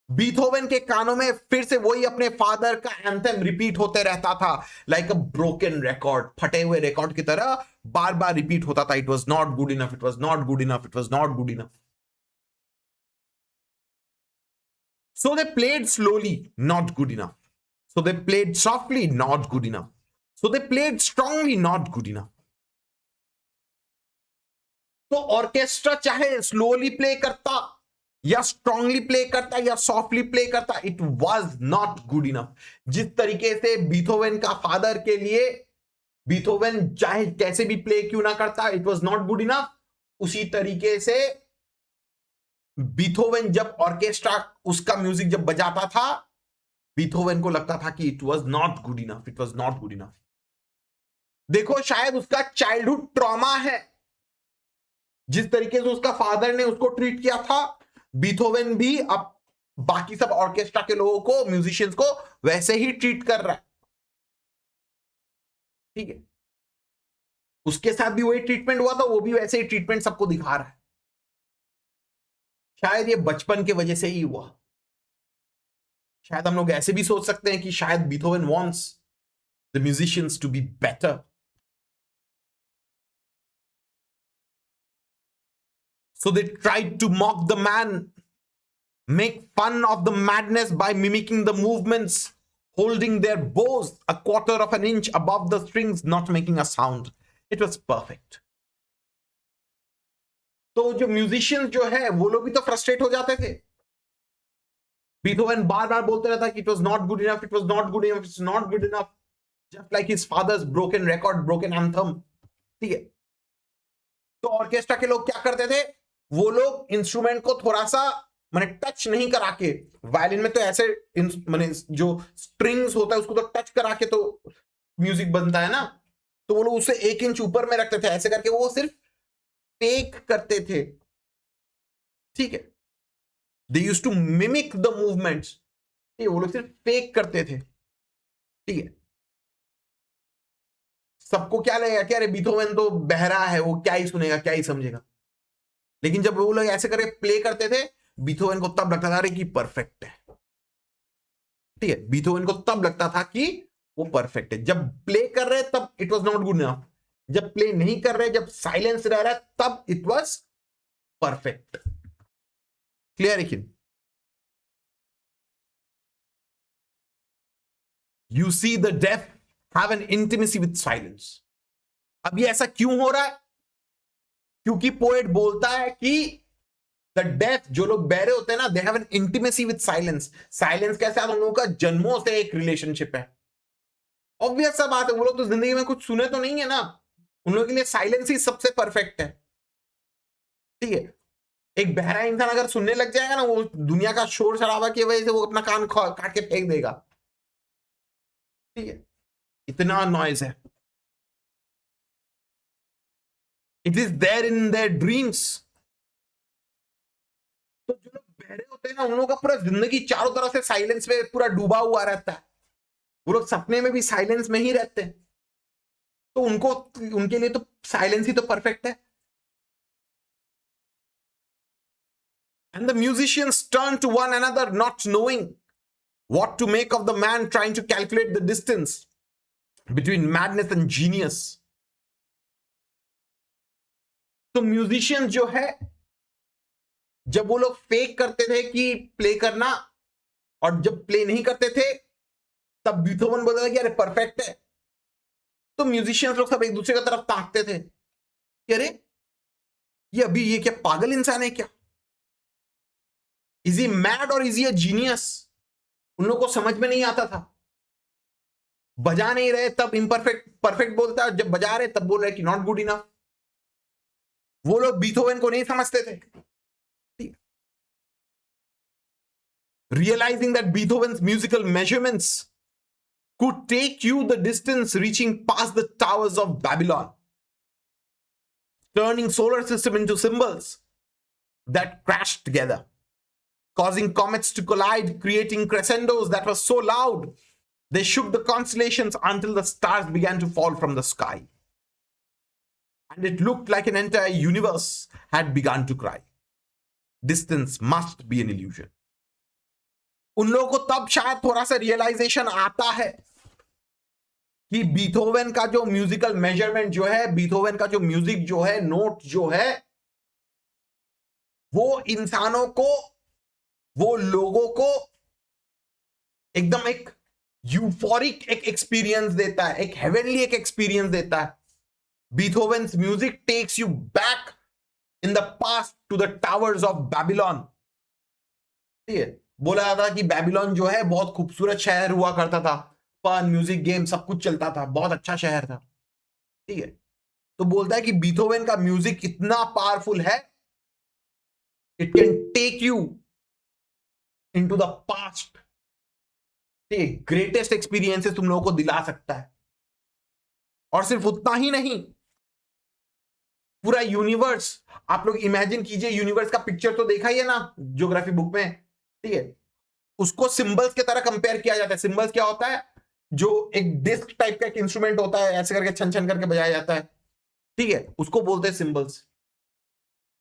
बीथोवन के कानों में फिर से वही अपने फादर का एंथम रिपीट होते रहता था, लाइक अ ब्रोकन रिकॉर्ड, फटे हुए रिकॉर्ड की तरह बार बार रिपीट होता था। It was not good enough, it was not good enough, it was not good enough. So they played slowly, not good enough. So they played softly, not good enough. So they played strongly, not good enough. तो orchestra चाहे slowly play करता या strongly play करता या softly play करता, it was not good enough. जिस तरीके से बीथोवन का फादर के लिए बीथोवन चाहे कैसे भी प्ले क्यों ना करता, it was not good enough, उसी तरीके से बीथोवन जब ऑर्केस्ट्रा उसका म्यूजिक जब बजाता था, बीथोवन को लगता था कि it was not good enough, it was not good enough. देखो शायद उसका चाइल्डहुड ट्रॉमा है, जिस तरीके से उसका फादर ने उसको ट्रीट किया था, बीथोवन भी अब बाकी सब ऑर्केस्ट्रा के लोगों को, म्यूजिशियंस को वैसे ही ट्रीट कर रहा है। ठीक है, उसके साथ भी वही ट्रीटमेंट हुआ था, वो भी वैसे ही ट्रीटमेंट सबको दिखा रहा है। शायद ये बचपन के वजह से ही हुआ। शायद हम लोग ऐसे भी सोच सकते हैं कि शायद Beethoven wants the musicians to be better, so they tried to mock the man, make fun of the madness by mimicking the movements holding their bows a quarter of an inch above the strings, not making a sound. It was perfect. तो जो musicians जो है वो लोग भी तो frustrate हो जाते थे. बीथोवन बार बार बोलते रहता कि it was not good enough, it was not good enough, it's not good enough, just like his father's broken record, broken anthem. ठीक है. तो ऑर्केस्ट्रा के लोग क्या करते थे, वो लोग इंस्ट्रूमेंट को थोड़ा सा माने टच नहीं करा के, वायलिन में तो ऐसे माने जो स्ट्रिंग्स होता है उसको तो टच करा के तो म्यूजिक बनता है ना, तो वो लोग उसे 1 इंच ऊपर में रखते थे, ऐसे करके वो सिर्फ फेक करते थे. ठीक है. They used to mimic the movements. वो लोग सिर्फ फेक करते थे. ठीक है. सबको क्या लगेगा कि अरे बीथोवन तो बहरा है, वो क्या ही सुनेगा, क्या ही समझेगा. लेकिन जब वो लोग ऐसे करके प्ले करते थे, बीथोवन को तब लगता था अरे कि परफेक्ट है. ठीक है. बीथोवन को तब लगता था कि वो परफेक्ट है. जब प्ले कर रहे तब it was not good enough. जब प्ले नहीं कर रहे, जब साइलेंस रह रहा है, तब इट वाज परफेक्ट. क्लियर है कि you see the deaf have an intimacy with silence. अब ये ऐसा क्यों हो रहा है? क्योंकि पोएट बोलता है कि द डेफ, जो लोग बहरे होते हैं ना, they have an intimacy with silence. Silence के साथ उन लोगों का जन्मों से एक रिलेशनशिप है. ऑब्वियस सा बात है, वो लोग तो जिंदगी में कुछ सुने तो नहीं है ना, उन लोगों के लिए साइलेंस ही सबसे परफेक्ट है. ठीक है. एक बहरा इंसान अगर सुनने लग जाएगा ना, वो दुनिया का शोर शराबा की वजह से वो अपना कान काट के फेंक देगा. ठीक है. इतना नॉइज है. It is there in their dreams. तो जो लोग बहरे होते हैं ना, उन लोगों का पूरा जिंदगी चारों तरफ से साइलेंस में पूरा डूबा हुआ रहता है. वो लोग सपने में भी साइलेंस में ही रहते हैं. तो उनको, उनके लिए तो साइलेंस ही तो परफेक्ट है. And the musicians turn to one another, not knowing what to make of the man trying to calculate the distance between madness and genius. तो म्यूजिशियन जो है, जब वो लोग फेक करते थे कि प्ले करना, और जब प्ले नहीं करते थे, तब बीथोवन बोलता था कि अरे परफेक्ट है. तो म्यूजिशियंस लोग सब एक दूसरे की तरफ ताकते थे कि अरे ये अभी ये क्या पागल इंसान है क्या? इज ही मैड और इज ही अ जीनियस? उन लोगों को समझ में नहीं आता था. बजा नहीं रहे तब इम्परफेक्ट परफेक्ट बोलता है, जब बजा रहे तब बोल रहे कि नॉट गुड इनफ. वो लोग बीथोवन को नहीं समझते थे. Realizing that Beethoven's musical measurements could take you the distance reaching past the towers of Babylon, turning solar system into symbols that crashed together, causing comets to collide, creating crescendos that were so loud they shook the constellations until the stars began to fall from the sky. And it looked like an entire universe had begun to cry. Distance must be an illusion. उन लोगों को तब शायद थोड़ा सा realisation आता है कि बीथोवन का जो म्यूजिकल मेजरमेंट जो है, बीथोवन का जो म्यूजिक जो है, नोट जो है, वो इंसानों को, वो लोगों को एकदम एक यूफोरिक एक एक्सपीरियंस देता है, एक हेवनली एक एक्सपीरियंस देता है. Beethoven's music takes you back in the past to the towers of Babylon. ठीक है. बोला जाता था कि बैबिलोन जो है बहुत खूबसूरत शहर हुआ करता था, फन, म्यूजिक, गेम सब कुछ चलता था, बहुत अच्छा शहर था. ठीक है. तो बोलता है कि बीथोवन का म्यूजिक इतना पावरफुल है, it can take you into the past. Greatest experiences तुम लोगों को दिला सकता है. और सिर्फ उतना ही नहीं, पूरा यूनिवर्स, आप लोग इमेजिन कीजिए, यूनिवर्स का पिक्चर तो देखा ही है ना ज्योग्राफी बुक में. ठीक है. उसको सिंबल्स की तरह कंपेयर किया जाता है. सिंबल्स क्या होता है? जो एक डिस्क टाइप का एक इंस्ट्रूमेंट होता है, ऐसे करके छन छन करके बजाया जाता है. ठीक है. उसको बोलते हैं सिंबल्स.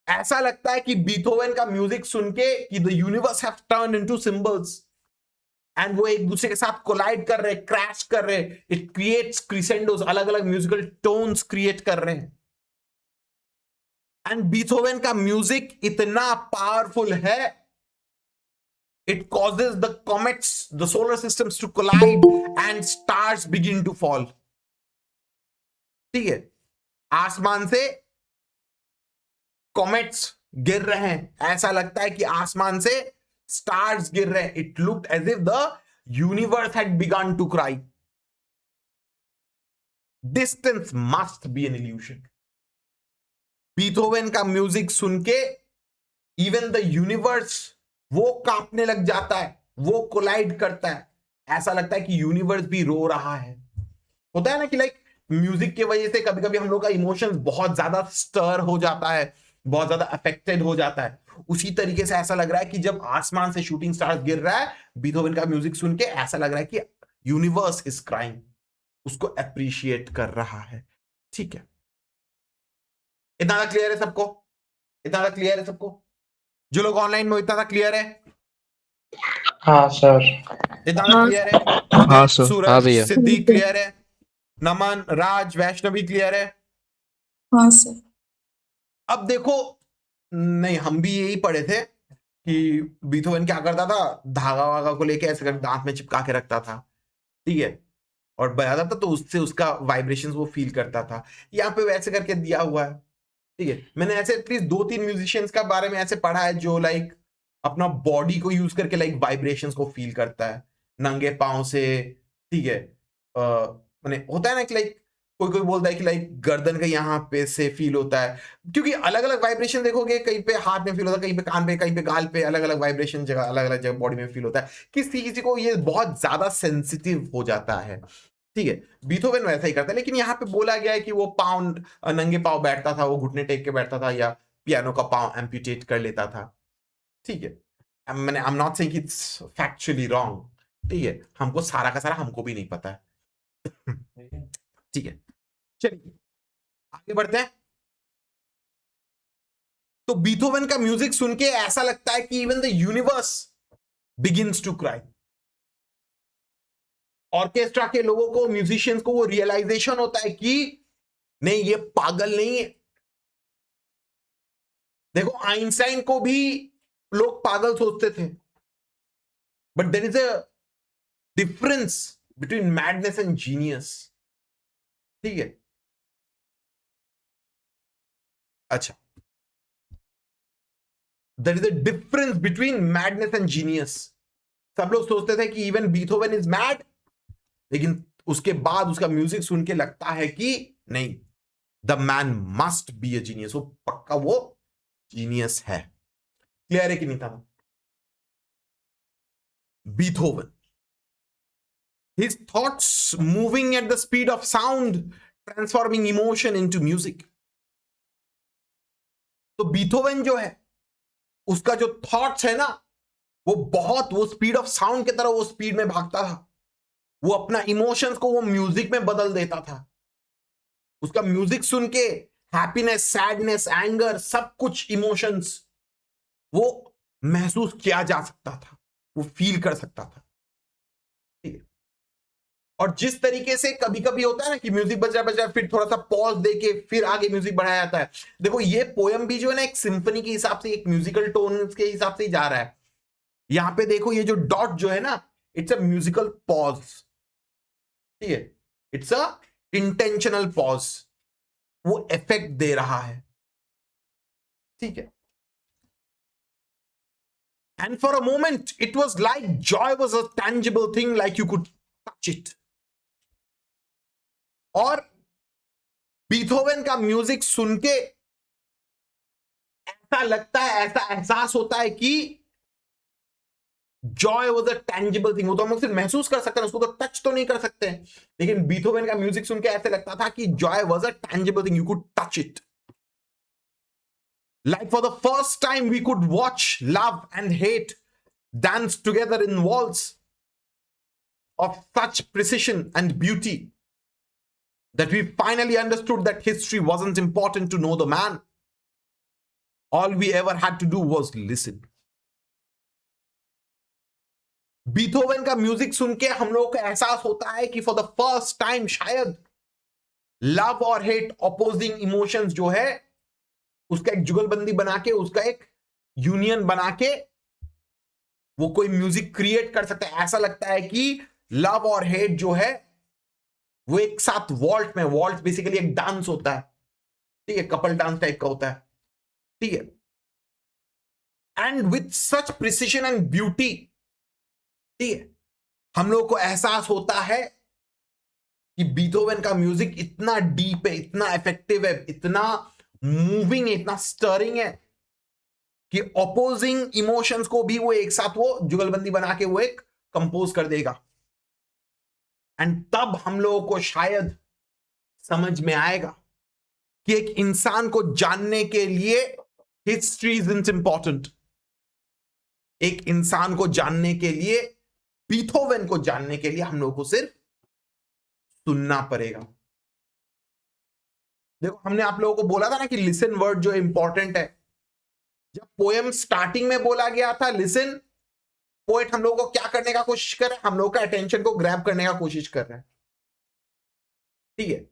ऐसा लगता है कि बीथोवन का म्यूजिक सुन के कि the universe have turned into symbols, and वो एक दूसरे के साथ कोलाइड कर रहे, क्रैश कर रहे. इट क्रिएट्स क्रिसेंडोस, अलग अलग म्यूजिकल टोन्स क्रिएट कर रहे हैं. एंड बीथोवन का म्यूजिक इतना पावरफुल है, It causes the comets, the solar systems to collide and stars begin to fall. ठीक है, आसमान से कॉमेट्स गिर रहे हैं, ऐसा लगता है कि आसमान से स्टार्स गिर रहे हैं. It looked as if the universe had begun to cry. Distance must be an illusion. Beethoven का म्यूजिक सुन के इवन द यूनिवर्स वो कांपने लग जाता है, वो कोलाइड करता है, ऐसा लगता है कि यूनिवर्स भी रो रहा है. होता है ना कि लाइक म्यूजिक की वजह से कभी कभी हम लोग का इमोशंस बहुत ज्यादा स्टर हो जाता है, बहुत ज्यादा अफेक्टेड हो जाता है. उसी तरीके से ऐसा लग रहा है कि जब आसमान से शूटिंग स्टार्स गिर रहा है, बीथोवेन का म्यूजिक सुन के ऐसा लग रहा है कि यूनिवर्स इज क्राइंग, उसको अप्रिशिएट कर रहा है. ठीक है, इतना क्लियर है सबको? इतना क्लियर है सबको? जो लोग ऑनलाइन में, इतना क्लियर है? हाँ सर। इतना हाँ। क्लियर है? हाँ सर। सूरज, हाँ भैया। सिद्दीक क्लियर है? नमन, राज, वैष्णवी क्लियर है? हाँ सर। अब देखो, नहीं हम भी यही पढ़े थे कि बीथोवन क्या करता था, धागा वागा को लेके ऐसे करके दांत में चिपका के रखता था. ठीक है, और बजाता था तो उससे उसका वाइब्रेशंस वो फील करता था. यहाँ पे वैसे करके दिया हुआ है. ठीक है, मैंने ऐसे एटलीस्ट 2-3 म्यूजिशियंस का बारे में ऐसे पढ़ा है जो लाइक अपना बॉडी को यूज करके लाइक वाइब्रेशंस को फील करता है नंगे पांव से. ठीक है, मैंने होता है ना कि लाइक कोई कोई बोलता है कि लाइक गर्दन का यहाँ पे से फील होता है, क्योंकि अलग अलग वाइब्रेशन देखोगे, कहीं पे हाथ में फील होता है, कहीं पे कान पे, कहीं पे गाल पे, अलग अलग वाइब्रेशन जगह, अलग अलग जगह बॉडी में फील होता है. किसी किसी को ये बहुत ज्यादा सेंसिटिव हो जाता है. ठीक है, बीथोवेन वैसा ही करता है. लेकिन यहाँ पे बोला गया है कि वो पाँव, नंगे पाँव बैठता था, वो घुटने टेक के बैठता था, या पियानो का पाँव एम्प्यूटेट कर लेता था. ठीक है, मैंने I am not saying it's factually wrong. ठीक है, हमको सारा का सारा हमको भी नहीं पता है. ठीक है, चलिए आगे बढ़ते हैं. तो बीथोवेन का म्यूजिक सुन के ऐसा लगता है कि even the universe begins to cry. Orchestra के लोगों को, म्यूजिशियंस को वो रियलाइजेशन होता है कि नहीं, ये पागल नहीं है. देखो, आइंस्टाइन को भी लोग पागल सोचते थे, but there is a difference between madness and genius. ठीक है, अच्छा, there is a difference between madness and genius. सब लोग सोचते थे कि इवन बीथोवेन इज मैड, लेकिन उसके बाद उसका म्यूजिक सुन के लगता है कि नहीं, the man must be a genius. वो पक्का वो जीनियस है. क्लियर है कि नहीं था? Beethoven, his thoughts moving at the speed of sound, transforming emotion into music. तो बीथोवन जो है, उसका जो थॉट्स है ना, वो स्पीड ऑफ साउंड की तरह वो स्पीड में भागता था. वो अपना इमोशंस को वो म्यूजिक में बदल देता था. उसका म्यूजिक सुन के हैप्पीनेस, सैडनेस, एंगर, सब कुछ इमोशंस वो महसूस किया जा सकता था, वो फील कर सकता था. ठीक है, और जिस तरीके से कभी कभी होता है ना कि म्यूजिक बज रहा है, फिर थोड़ा सा पॉज देके फिर आगे म्यूजिक बढ़ाया जाता है. देखो, ये पोयम भी जो है ना, एक सिंफनी के हिसाब से, एक म्यूजिकल टोन के हिसाब से ही जा रहा है. यहां पे देखो, ये जो डॉट जो है ना, इट्स अ म्यूजिकल पॉज. ठीक है, इट्स अ इंटेंशनल पॉज. वो इफेक्ट दे रहा है. ठीक है, and for a moment it was like Joy was a tangible thing, like you could touch it. और बीथोवेन का म्यूजिक सुन के ऐसा लगता है, ऐसा एहसास होता है कि Joy was a tangible thing. वो तो हम लोग सिर्फ महसूस कर सकते हैं, उसको तो टच तो नहीं कर सकते हैं. लेकिन बीथोवेन का म्यूजिक सुन के ऐसे लगता था कि Joy was a tangible thing, you could touch it. Like for the first time we could watch love and hate dance together in waltz of such precision and beauty that we finally understood that history wasn't important to know the man. All we ever had to do was listen. Beethoven का music सुन के हम लोगों को एहसास होता है कि फॉर द फर्स्ट टाइम शायद लव और हेट, ऑपोजिंग इमोशंस जो है, उसका एक जुगलबंदी बना के, उसका एक यूनियन बना के वो कोई म्यूजिक क्रिएट कर सकता है। ऐसा लगता है कि लव और हेट जो है वो एक साथ वॉल्ट में, वॉल्ट बेसिकली एक डांस होता है, ठीक है, कपल डांस टाइप का होता है, ठीक है, and with such precision and beauty, ठीक है, हम लोग को एहसास होता है कि बीथोवन का म्यूजिक इतना डीप है, इतना इफेक्टिव है, इतना मूविंग है, इतना स्टरिंग है कि ऑपोजिंग इमोशंस को भी वो एक साथ वो जुगलबंदी बना के वो एक कंपोज कर देगा। एंड तब हम लोगों को शायद समझ में आएगा कि एक इंसान को जानने के लिए हिस्ट्री इज इंपॉर्टेंट। एक इंसान को जानने के लिए, बीथोवन को जानने के लिए हम लोगों को सिर्फ सुनना पड़ेगा। देखो हमने आप लोगों को बोला था ना कि लिसन वर्ड जो इंपॉर्टेंट है। जब पोएम स्टार्टिंग में बोला गया था लिसन, पोएट हम लोगों को क्या करने का कोशिश कर रहा है, हम लोग का अटेंशन को ग्रैब करने का कोशिश कर रहा है, ठीक है।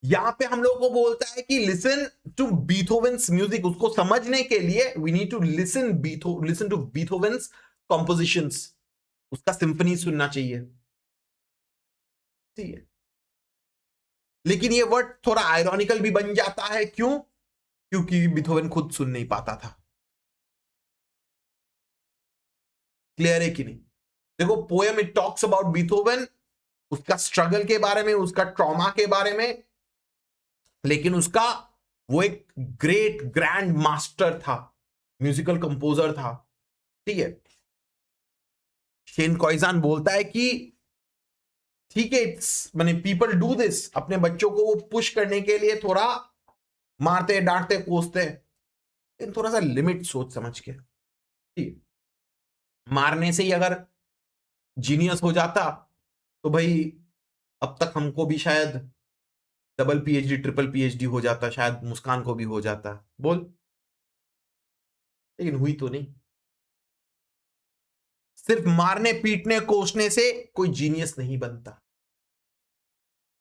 यहां पे हम लोगों को बोलता है कि लिसन टू बीथोवेन्स म्यूजिक, उसको समझने के लिए we need to listen to Beethoven's compositions, उसका सिंफनी सुनना चाहिए, ठीक है। लेकिन ये वर्ड थोड़ा आयरॉनिकल भी बन जाता है, क्यों? क्योंकि बीथोवन खुद सुन नहीं पाता था। क्लियर है कि नहीं? देखो poem it talks about Beethoven, उसका स्ट्रगल के बारे में, उसका ट्रॉमा के बारे में, लेकिन उसका वो एक ग्रेट ग्रैंड मास्टर था, म्यूजिकल कंपोजर था, ठीक है। शेन कॉइजान बोलता है कि ठीक है, इट्स माने पीपल डू दिस, अपने बच्चों को वो पुश करने के लिए थोड़ा मारते डांटते कोसते, लेकिन थोड़ा सा लिमिट सोच समझ के, ठीक है। मारने से ही अगर जीनियस हो जाता तो भाई अब तक हमको भी शायद डबल पीएचडी ट्रिपल पीएचडी हो जाता, शायद मुस्कान को भी हो जाता, बोल, लेकिन हुई तो नहीं। सिर्फ मारने पीटने कोसने से कोई जीनियस नहीं बनता।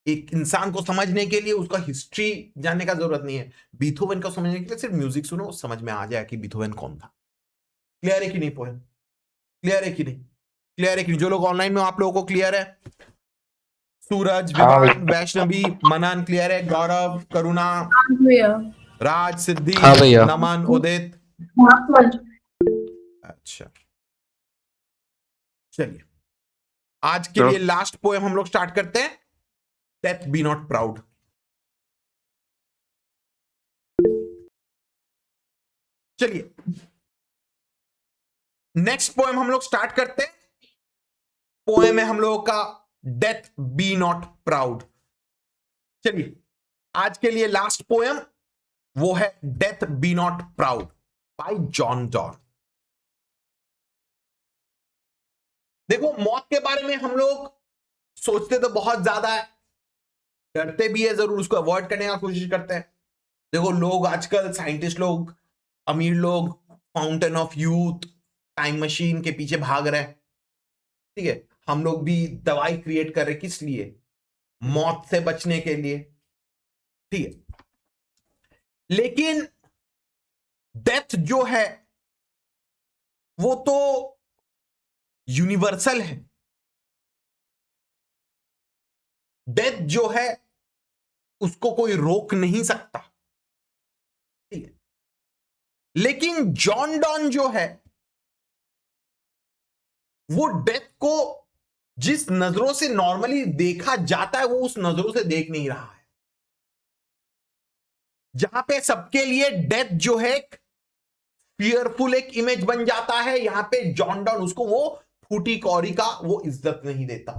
एक इंसान को समझने के लिए उसका हिस्ट्री जानने का जरूरत नहीं है। बीथोवन को समझने के लिए सिर्फ म्यूजिक सुनो, समझ में आ जाए कि बीथोवन कौन था। क्लियर है कि नहीं पोएम? क्लियर है कि नहीं? क्लियर है कि नहीं? जो लोग ऑनलाइन में, आप लोगों को क्लियर है? सूरज, विवान, वैष्णवी, मनन क्लियर है? गौरव, करुणा, राज, सिद्धि, हाँ भैया। नमन, उदित, अच्छा चलिए आज के तो- लिए लास्ट पोएम हम लोग स्टार्ट करते हैं, डेथ बी नॉट प्राउड। चलिए नेक्स्ट पोएम हम लोग स्टार्ट करते हैं। पोएम है हम लोगों का डेथ बी नॉट प्राउड। चलिए आज के लिए लास्ट पोएम वो है death B not proud bye John Donne. देखो मौत के बारे में हम लोग सोचते तो बहुत ज्यादा है, डरते भी है जरूर, उसको अवॉइड करने का कोशिश करते हैं। देखो लोग आजकल, साइंटिस्ट लोग, अमीर लोग fountain of youth, time machine के पीछे भाग रहे हैं, ठीक है। हम लोग भी दवाई क्रिएट कर रहे, किस लिए? मौत से बचने के लिए, ठीक है। लेकिन डेथ जो है वो तो यूनिवर्सल है। डेथ जो है उसको कोई रोक नहीं सकता, ठीक है। लेकिन जॉन डॉन जो है वो डेथ को जिस नजरों से नॉर्मली देखा जाता है वो उस नजरों से देख नहीं रहा है। जहां पे सबके लिए डेथ जो है फियरफुल एक इमेज बन जाता है, यहां पे जॉन डॉन उसको वो फूटी कौड़ी का वो इज्जत नहीं देता,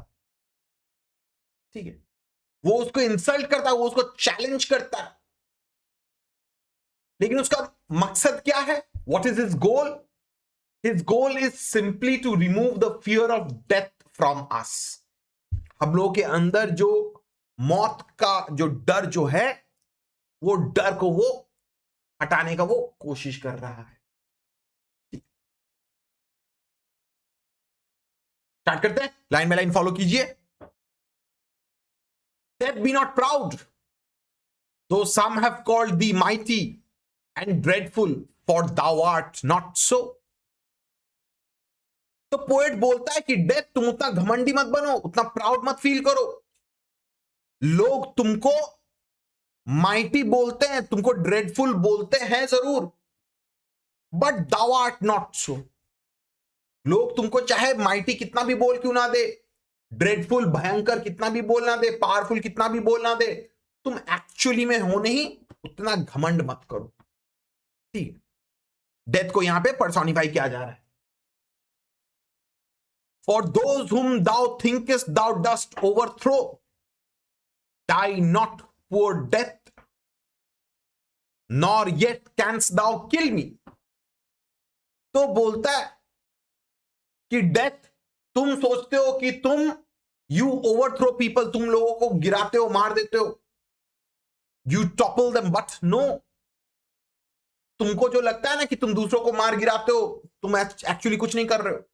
ठीक है। वो उसको इंसल्ट करता है, वो उसको चैलेंज करता है, लेकिन उसका मकसद क्या है? What is his goal? His goal is simply to remove the fear of death from us. हम लोगों के अंदर जो मौत का जो डर जो है, वो डर को वो हटाने का वो कोशिश कर रहा है। स्टार्ट करते हैं, लाइन बाय लाइन फॉलो कीजिए। Death be not proud, though some have called thee mighty and dreadful, for thou art not so. तो पोएट बोलता है कि डेथ, तुम उतना घमंडी मत बनो, उतना प्राउड मत फील करो। लोग तुमको माइटी बोलते हैं, तुमको ड्रेडफुल बोलते हैं जरूर, but thou art not so. लोग तुमको चाहे माइटी कितना भी बोल क्यों ना दे, ड्रेडफुल भयंकर कितना भी बोल ना दे, पावरफुल कितना भी बोल ना दे, तुम एक्चुअली में हो नहीं, उतना घमंड मत करो। ठीक है, डेथ को यहां पे पर्सोनिफाई किया जा रहा है। For those whom thou thinkest thou dost overthrow, die not, poor death, nor yet canst thou kill me। तो बोलता है कि डेथ, तुम सोचते हो कि तुम यू ओवरथ्रो पीपल, तुम लोगों को गिराते हो, मार देते हो, you topple them, but no, तुमको जो लगता है ना कि तुम दूसरों को मार गिराते हो, तुम एक्चुअली कुछ नहीं कर रहे हो।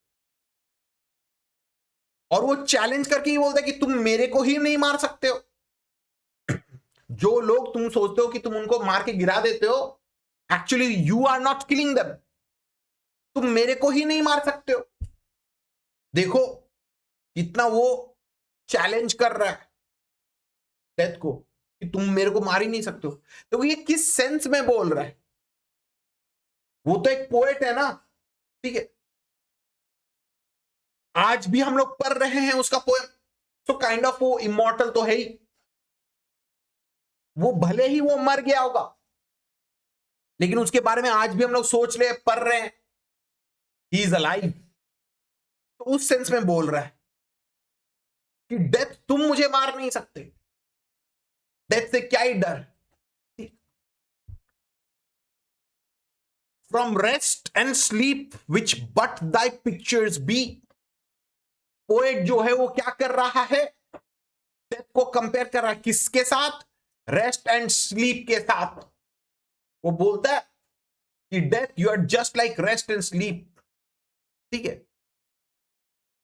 और वो चैलेंज करके ही बोलता है कि तुम मेरे को ही नहीं मार सकते हो। जो लोग तुम सोचते हो कि तुम उनको मार के गिरा देते हो, actually you are not killing them, तुम मेरे को ही नहीं मार सकते हो। देखो कितना वो चैलेंज कर रहा है डेथ को कि तुम मेरे को मार ही नहीं सकते हो। तो ये किस सेंस में बोल रहा है? वो तो एक पोएट है ना, ठीक है, आज भी हम लोग पढ़ रहे हैं उसका पोएम, तो काइंड ऑफ वो इमॉर्टल तो है ही। वो भले ही वो मर गया होगा, लेकिन उसके बारे में आज भी हम लोग सोच रहे हैं, पढ़ रहे हैं, ही इज अलाइव। तो उस सेंस में बोल रहा है कि डेथ, तुम मुझे मार नहीं सकते, डेथ से क्या ही डर। From rest and sleep which but thy pictures be. Poet जो है वो क्या कर रहा है? डेथ को कंपेयर कर रहा है किसके साथ? रेस्ट एंड स्लीप के साथ। वो बोलता है कि death, you are just like rest and sleep, ठीक है,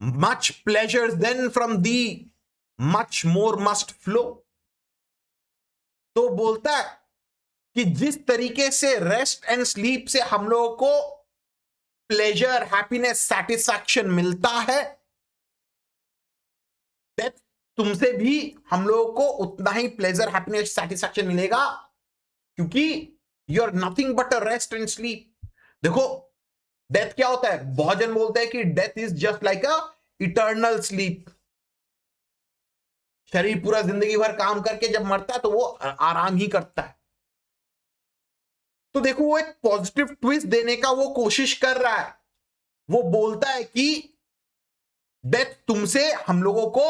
much pleasures then from thee much more must flow. तो बोलता है कि जिस तरीके से रेस्ट एंड स्लीप से हम लोगों को प्लेजर, हैप्पीनेस, सेटिस्फैक्शन मिलता है, डेथ तुमसे भी हम लोगों को उतना ही प्लेजर, हैप्पीनेस, सेटिस्फैक्शन मिलेगा, क्योंकि you are nothing but a rest and sleep. देखो डेथ क्या होता है? बहुत जन बोलते हैं कि death is just like a eternal sleep. शरीर पूरा जिंदगी भर काम करके जब मरता है तो वो आराम ही करता है। तो देखो वो एक पॉजिटिव ट्विस्ट देने का वो कोशिश कर रहा है। वो बोलता है कि डेथ तुमसे हम लोगों को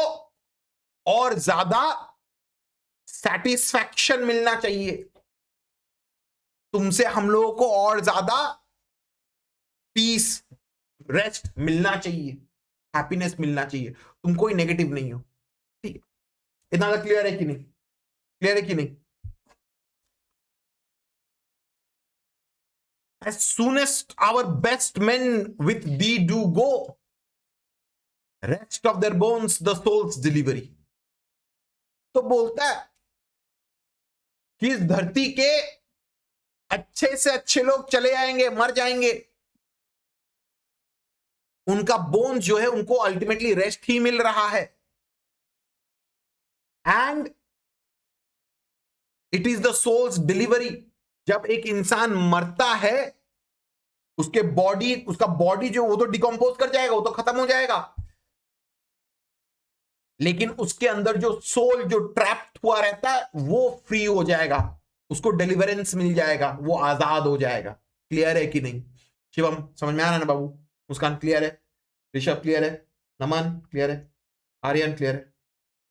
और ज्यादा सेटिस्फैक्शन मिलना चाहिए, तुमसे हम लोगों को और ज्यादा पीस, रेस्ट मिलना चाहिए, हैप्पीनेस मिलना चाहिए, तुम कोई नेगेटिव नहीं हो। ठीक है, इतना क्लियर है कि नहीं? क्लियर है कि नहीं? As soonest our best men with thee do go, rest of their bones the soul's delivery। तो बोलता है कि इस धरती के अच्छे से अच्छे लोग चले आएंगे, मर जाएंगे, उनका बोन जो है उनको अल्टीमेटली रेस्ट ही मिल रहा है। And it is the soul's delivery. जब एक इंसान मरता है, उसके बॉडी, उसका बॉडी जो वो तो डिकम्पोज कर जाएगा, वो तो खत्म हो जाएगा, लेकिन उसके अंदर जो सोल जो ट्रैप्ड हुआ रहता है वो फ्री हो जाएगा, उसको डिलीवरेंस मिल जाएगा, वो आजाद हो जाएगा। क्लियर है कि नहीं? शिवम समझ में आ रहा है ना बाबू? मुस्कान क्लियर है? ऋषभ क्लियर है? नमन क्लियर है? आर्यन क्लियर है?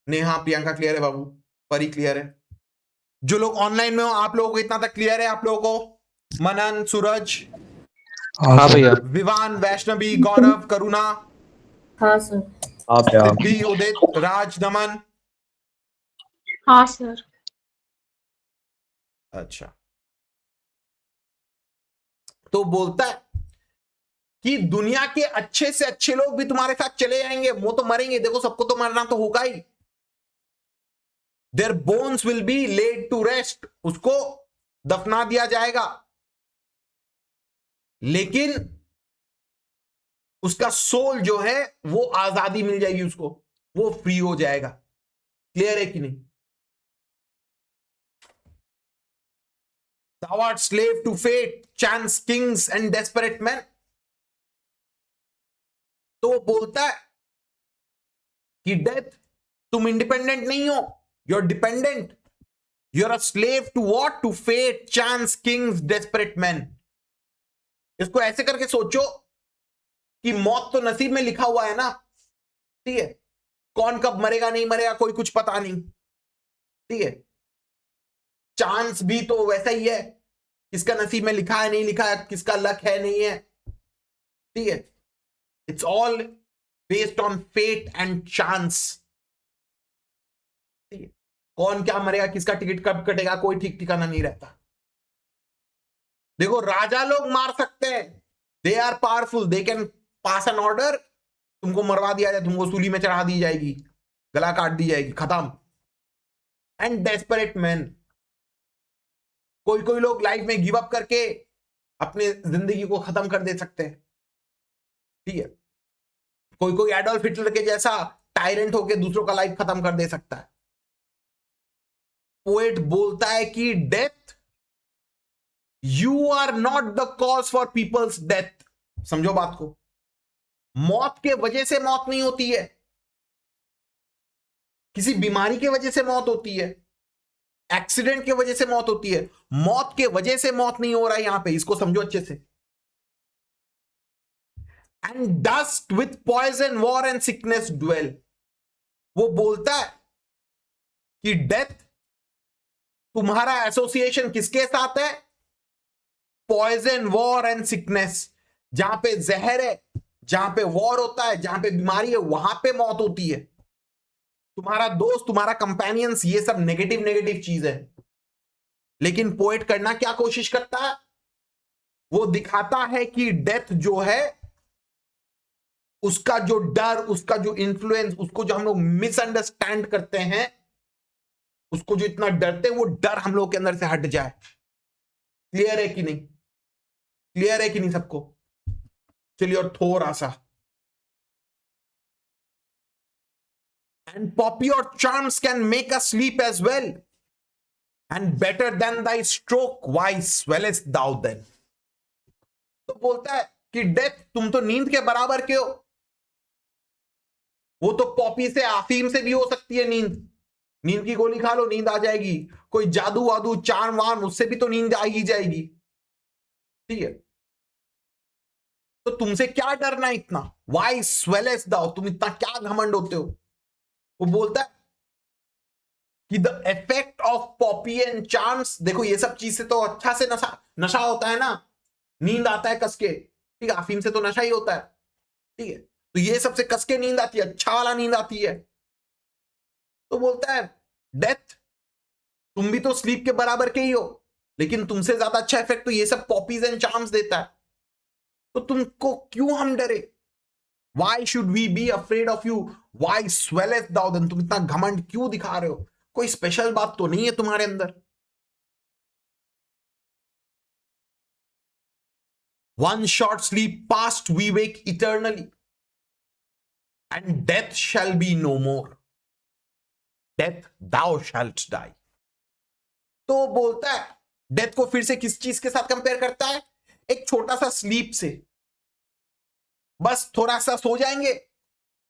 नेहा, प्रियंका क्लियर है बाबू? परी क्लियर है? जो लोग ऑनलाइन में हो आप लोगों को इतना तक क्लियर है? आप लोगों को? मनन, सूरज, हाँ भैया। विवान, वैष्णवी, गौरव, करुणा, हाँ सर। सिद्धि, उदित, राज, नमन। हाँ सर। अच्छा, तो बोलता है कि दुनिया के अच्छे से अच्छे लोग भी तुम्हारे साथ चले जाएंगे, वो तो मरेंगे, देखो सबको तो मरना तो होगा ही। Their bones will be laid to rest, उसको दफना दिया जाएगा, लेकिन उसका सोल जो है वो आजादी मिल जाएगी उसको, वो फ्री हो जाएगा। क्लियर है कि नहीं? Thou art slave to fate, chance, kings and desperate men. तो वो बोलता है कि डेथ, तुम इंडिपेंडेंट नहीं हो, you are dependent, you are a slave to what? To fate, chance, kings, desperate man. इसको ऐसे करके सोचो कि मौत तो नसीब में लिखा हुआ है ना, ठीक है? कौन कब मरेगा नहीं मरेगा कोई कुछ पता नहीं, ठीक है? चांस भी तो वैसा ही है, किसका नसीब में लिखा है नहीं लिखा है, किसका लक है नहीं है, ठीक है? It's all based on fate and chance, ठीक है? कौन क्या मरेगा, किसका टिकट कब कटेगा, कोई ठीक ठिकाना नहीं रहता। देखो राजा लोग मार सकते हैं, they are powerful, they can pass an order, तुमको मरवा दिया जाए, तुमको सूली में चढ़ा दी जाएगी, गला काट दी जाएगी, खत्म। एंड डेस्परेट मैन, कोई कोई लोग लाइफ में गिव अप करके अपने जिंदगी को खत्म कर दे सकते हैं, ठीक है? कोई कोई एडोल्फ हिटलर के जैसा टायरेंट होके दूसरों का लाइफ खत्म कर दे सकता है। पोएट बोलता है कि death, you are not the cause for people's death. समझो बात को, मौत के वजह से मौत नहीं होती है, किसी बीमारी के वजह से मौत होती है, एक्सीडेंट की वजह से मौत होती है, मौत के वजह से मौत नहीं हो रहा है यहां पे, इसको समझो अच्छे से। And dust with poison, war and sickness dwell. वो बोलता है कि डेथ, तुम्हारा एसोसिएशन किसके साथ है? Poison, war and sickness. जहां पे जहर है, जहां पे वॉर होता है, जहां पे बीमारी है, वहां पे मौत होती है। तुम्हारा दोस्त, तुम्हारा कंपेनियंस, ये सब नेगेटिव नेगेटिव चीज है। लेकिन पोएट करना क्या कोशिश करता है? वो दिखाता है कि डेथ जो है, उसका जो डर, उसका जो इन्फ्लुएंस, उसको जो हम लोग मिसअंडरस्टैंड करते हैं, उसको जो इतना डरते हैं, वो डर हम लोग के अंदर से हट जाए। क्लियर है कि नहीं? क्लियर है कि नहीं सबको? चलिए और थोड़ा सा। And poppy or charms can make us sleep as well. And better than thy stroke, why swellest thou then? तो बोलता है कि डेथ, तुम तो नींद के बराबर के हो। वो तो पॉपी से, अफीम से भी हो सकती है नींद। नींद की गोली खा लो, नींद आ जाएगी। कोई जादू वादू, चार्म वार्म, उससे भी तो नींद आ ही जाएगी, ठीक है? तो तुमसे क्या डरना इतना? वाई स्वेलेस दाओ, तुम इतना क्या घमंड होते हो? वो बोलता है कि the effect of Poppy and charms, देखो ये सब चीज से तो अच्छा से नशा होता है ना, नींद आता है कसके, ठीक है? अफीम से तो नशा ही होता है, ठीक है? तो ये सबसे कसके नींद आती है, अच्छा वाला नींद आती है। तो बोलता है डेथ, तुम भी तो स्लीप के बराबर के ही हो, लेकिन तुमसे ज्यादा अच्छा इफेक्ट तो ये सब पॉपीज एंड चार्म्स देता है। तो तुमको क्यों हम डरे? Why should we be afraid of you? Why swelleth thou then? तुम इतना घमंड क्यों दिखा रहे हो? कोई स्पेशल बात तो नहीं है तुम्हारे अंदर। One short sleep past, we wake eternally, and death shall be no more. Death, thou shalt die. तो बोलता है, डेथ को फिर से किस चीज के साथ कंपेयर करता है? एक छोटा सा स्लीप से। बस थोड़ा सा सो जाएंगे,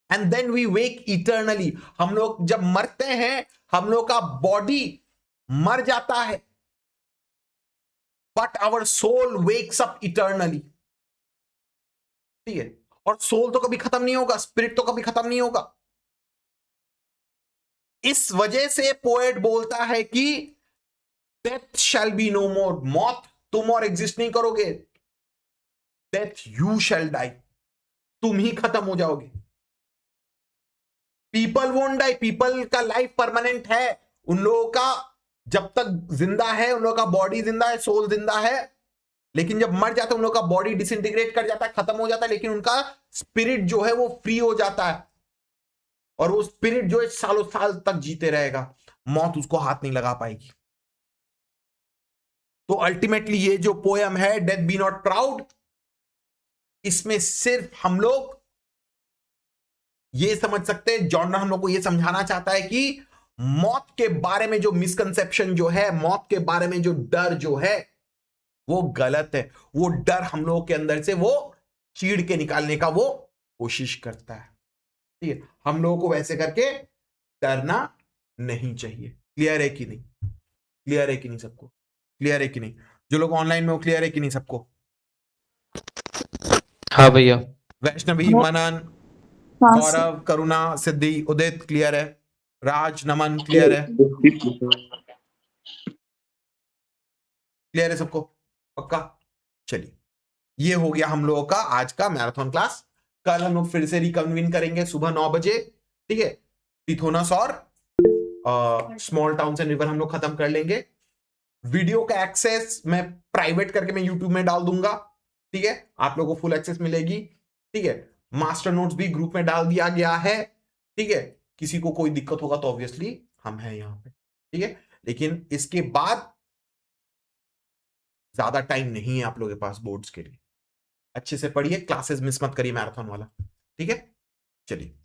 and then we wake eternally. हम लोग जब मरते हैं, हम लोग का बॉडी मर जाता है, but our soul wakes up eternally, ठीक है? और सोल तो कभी खत्म नहीं होगा, स्पिरिट तो कभी खत्म नहीं होगा। इस वजह से पोएट बोलता है कि डेथ शैल बी नो मोर, मौत तुम और एग्जिस्ट नहीं करोगे, डेथ यू शैल डाई, तुम ही खत्म हो जाओगे। पीपल वोंट डाई, पीपल का लाइफ परमानेंट है। उन लोगों का जब तक जिंदा है, उन लोगों का बॉडी जिंदा है, सोल जिंदा है, लेकिन जब मर जाता है उन लोगों का बॉडी डिसइंटीग्रेट कर जाता है, खत्म हो जाता है, लेकिन उनका स्पिरिट जो है वो फ्री हो जाता है, और वो स्पिरिट जो है सालों साल तक जीते रहेगा, मौत उसको हाथ नहीं लगा पाएगी। तो अल्टीमेटली ये जो पोयम है, डेथ बी नॉट प्राउड, इसमें सिर्फ हम लोग ये समझ सकते हैं, जॉनर हम लोग को ये समझाना चाहता है कि मौत के बारे में जो मिसकंसेप्शन जो है, मौत के बारे में जो डर जो है वो गलत है। वो डर हम लोगों के अंदर से वो चीड़ के निकालने का वो कोशिश करता है। ठीक है, हम लोगों को वैसे करके डरना नहीं चाहिए। क्लियर है कि नहीं? क्लियर है कि नहीं सबको? क्लियर है कि नहीं? जो लोग ऑनलाइन में हो क्लियर है कि नहीं सबको? हाँ भैया। वैष्णवी, मनन, हाँ गौरव, करुणा, सिद्धि, उदित क्लियर है? राज, नमन क्लियर है? क्लियर है सबको? पक्का? चलिए, ये हो गया हम लोगों का आज का मैराथन क्लास। कल हम लोग फिर से रिकन्वीन करेंगे सुबह 9 बजे। ठीक है, टिथोनस और स्मॉल टाउन्स एंड रिवर हम लोग खत्म कर लेंगे। वीडियो का एक्सेस मैं प्राइवेट करके मैं यूट्यूब में डाल दूंगा। ठीक है, आप लोगों को फुल एक्सेस मिलेगी। ठीक है, मास्टर नोट्स भी ग्रुप में डाल दिया गया है। ठीक है, किसी को कोई दिक्कत होगा तो ऑब्वियसली हम हैं यहां पे। ठीक है, लेकिन इसके बाद ज्यादा टाइम नहीं है आप लोगों के पास बोर्ड्स के लिए। अच्छे से पढ़िए, क्लासेस मिस मत करिए मैराथन वाला। ठीक है, चलिए।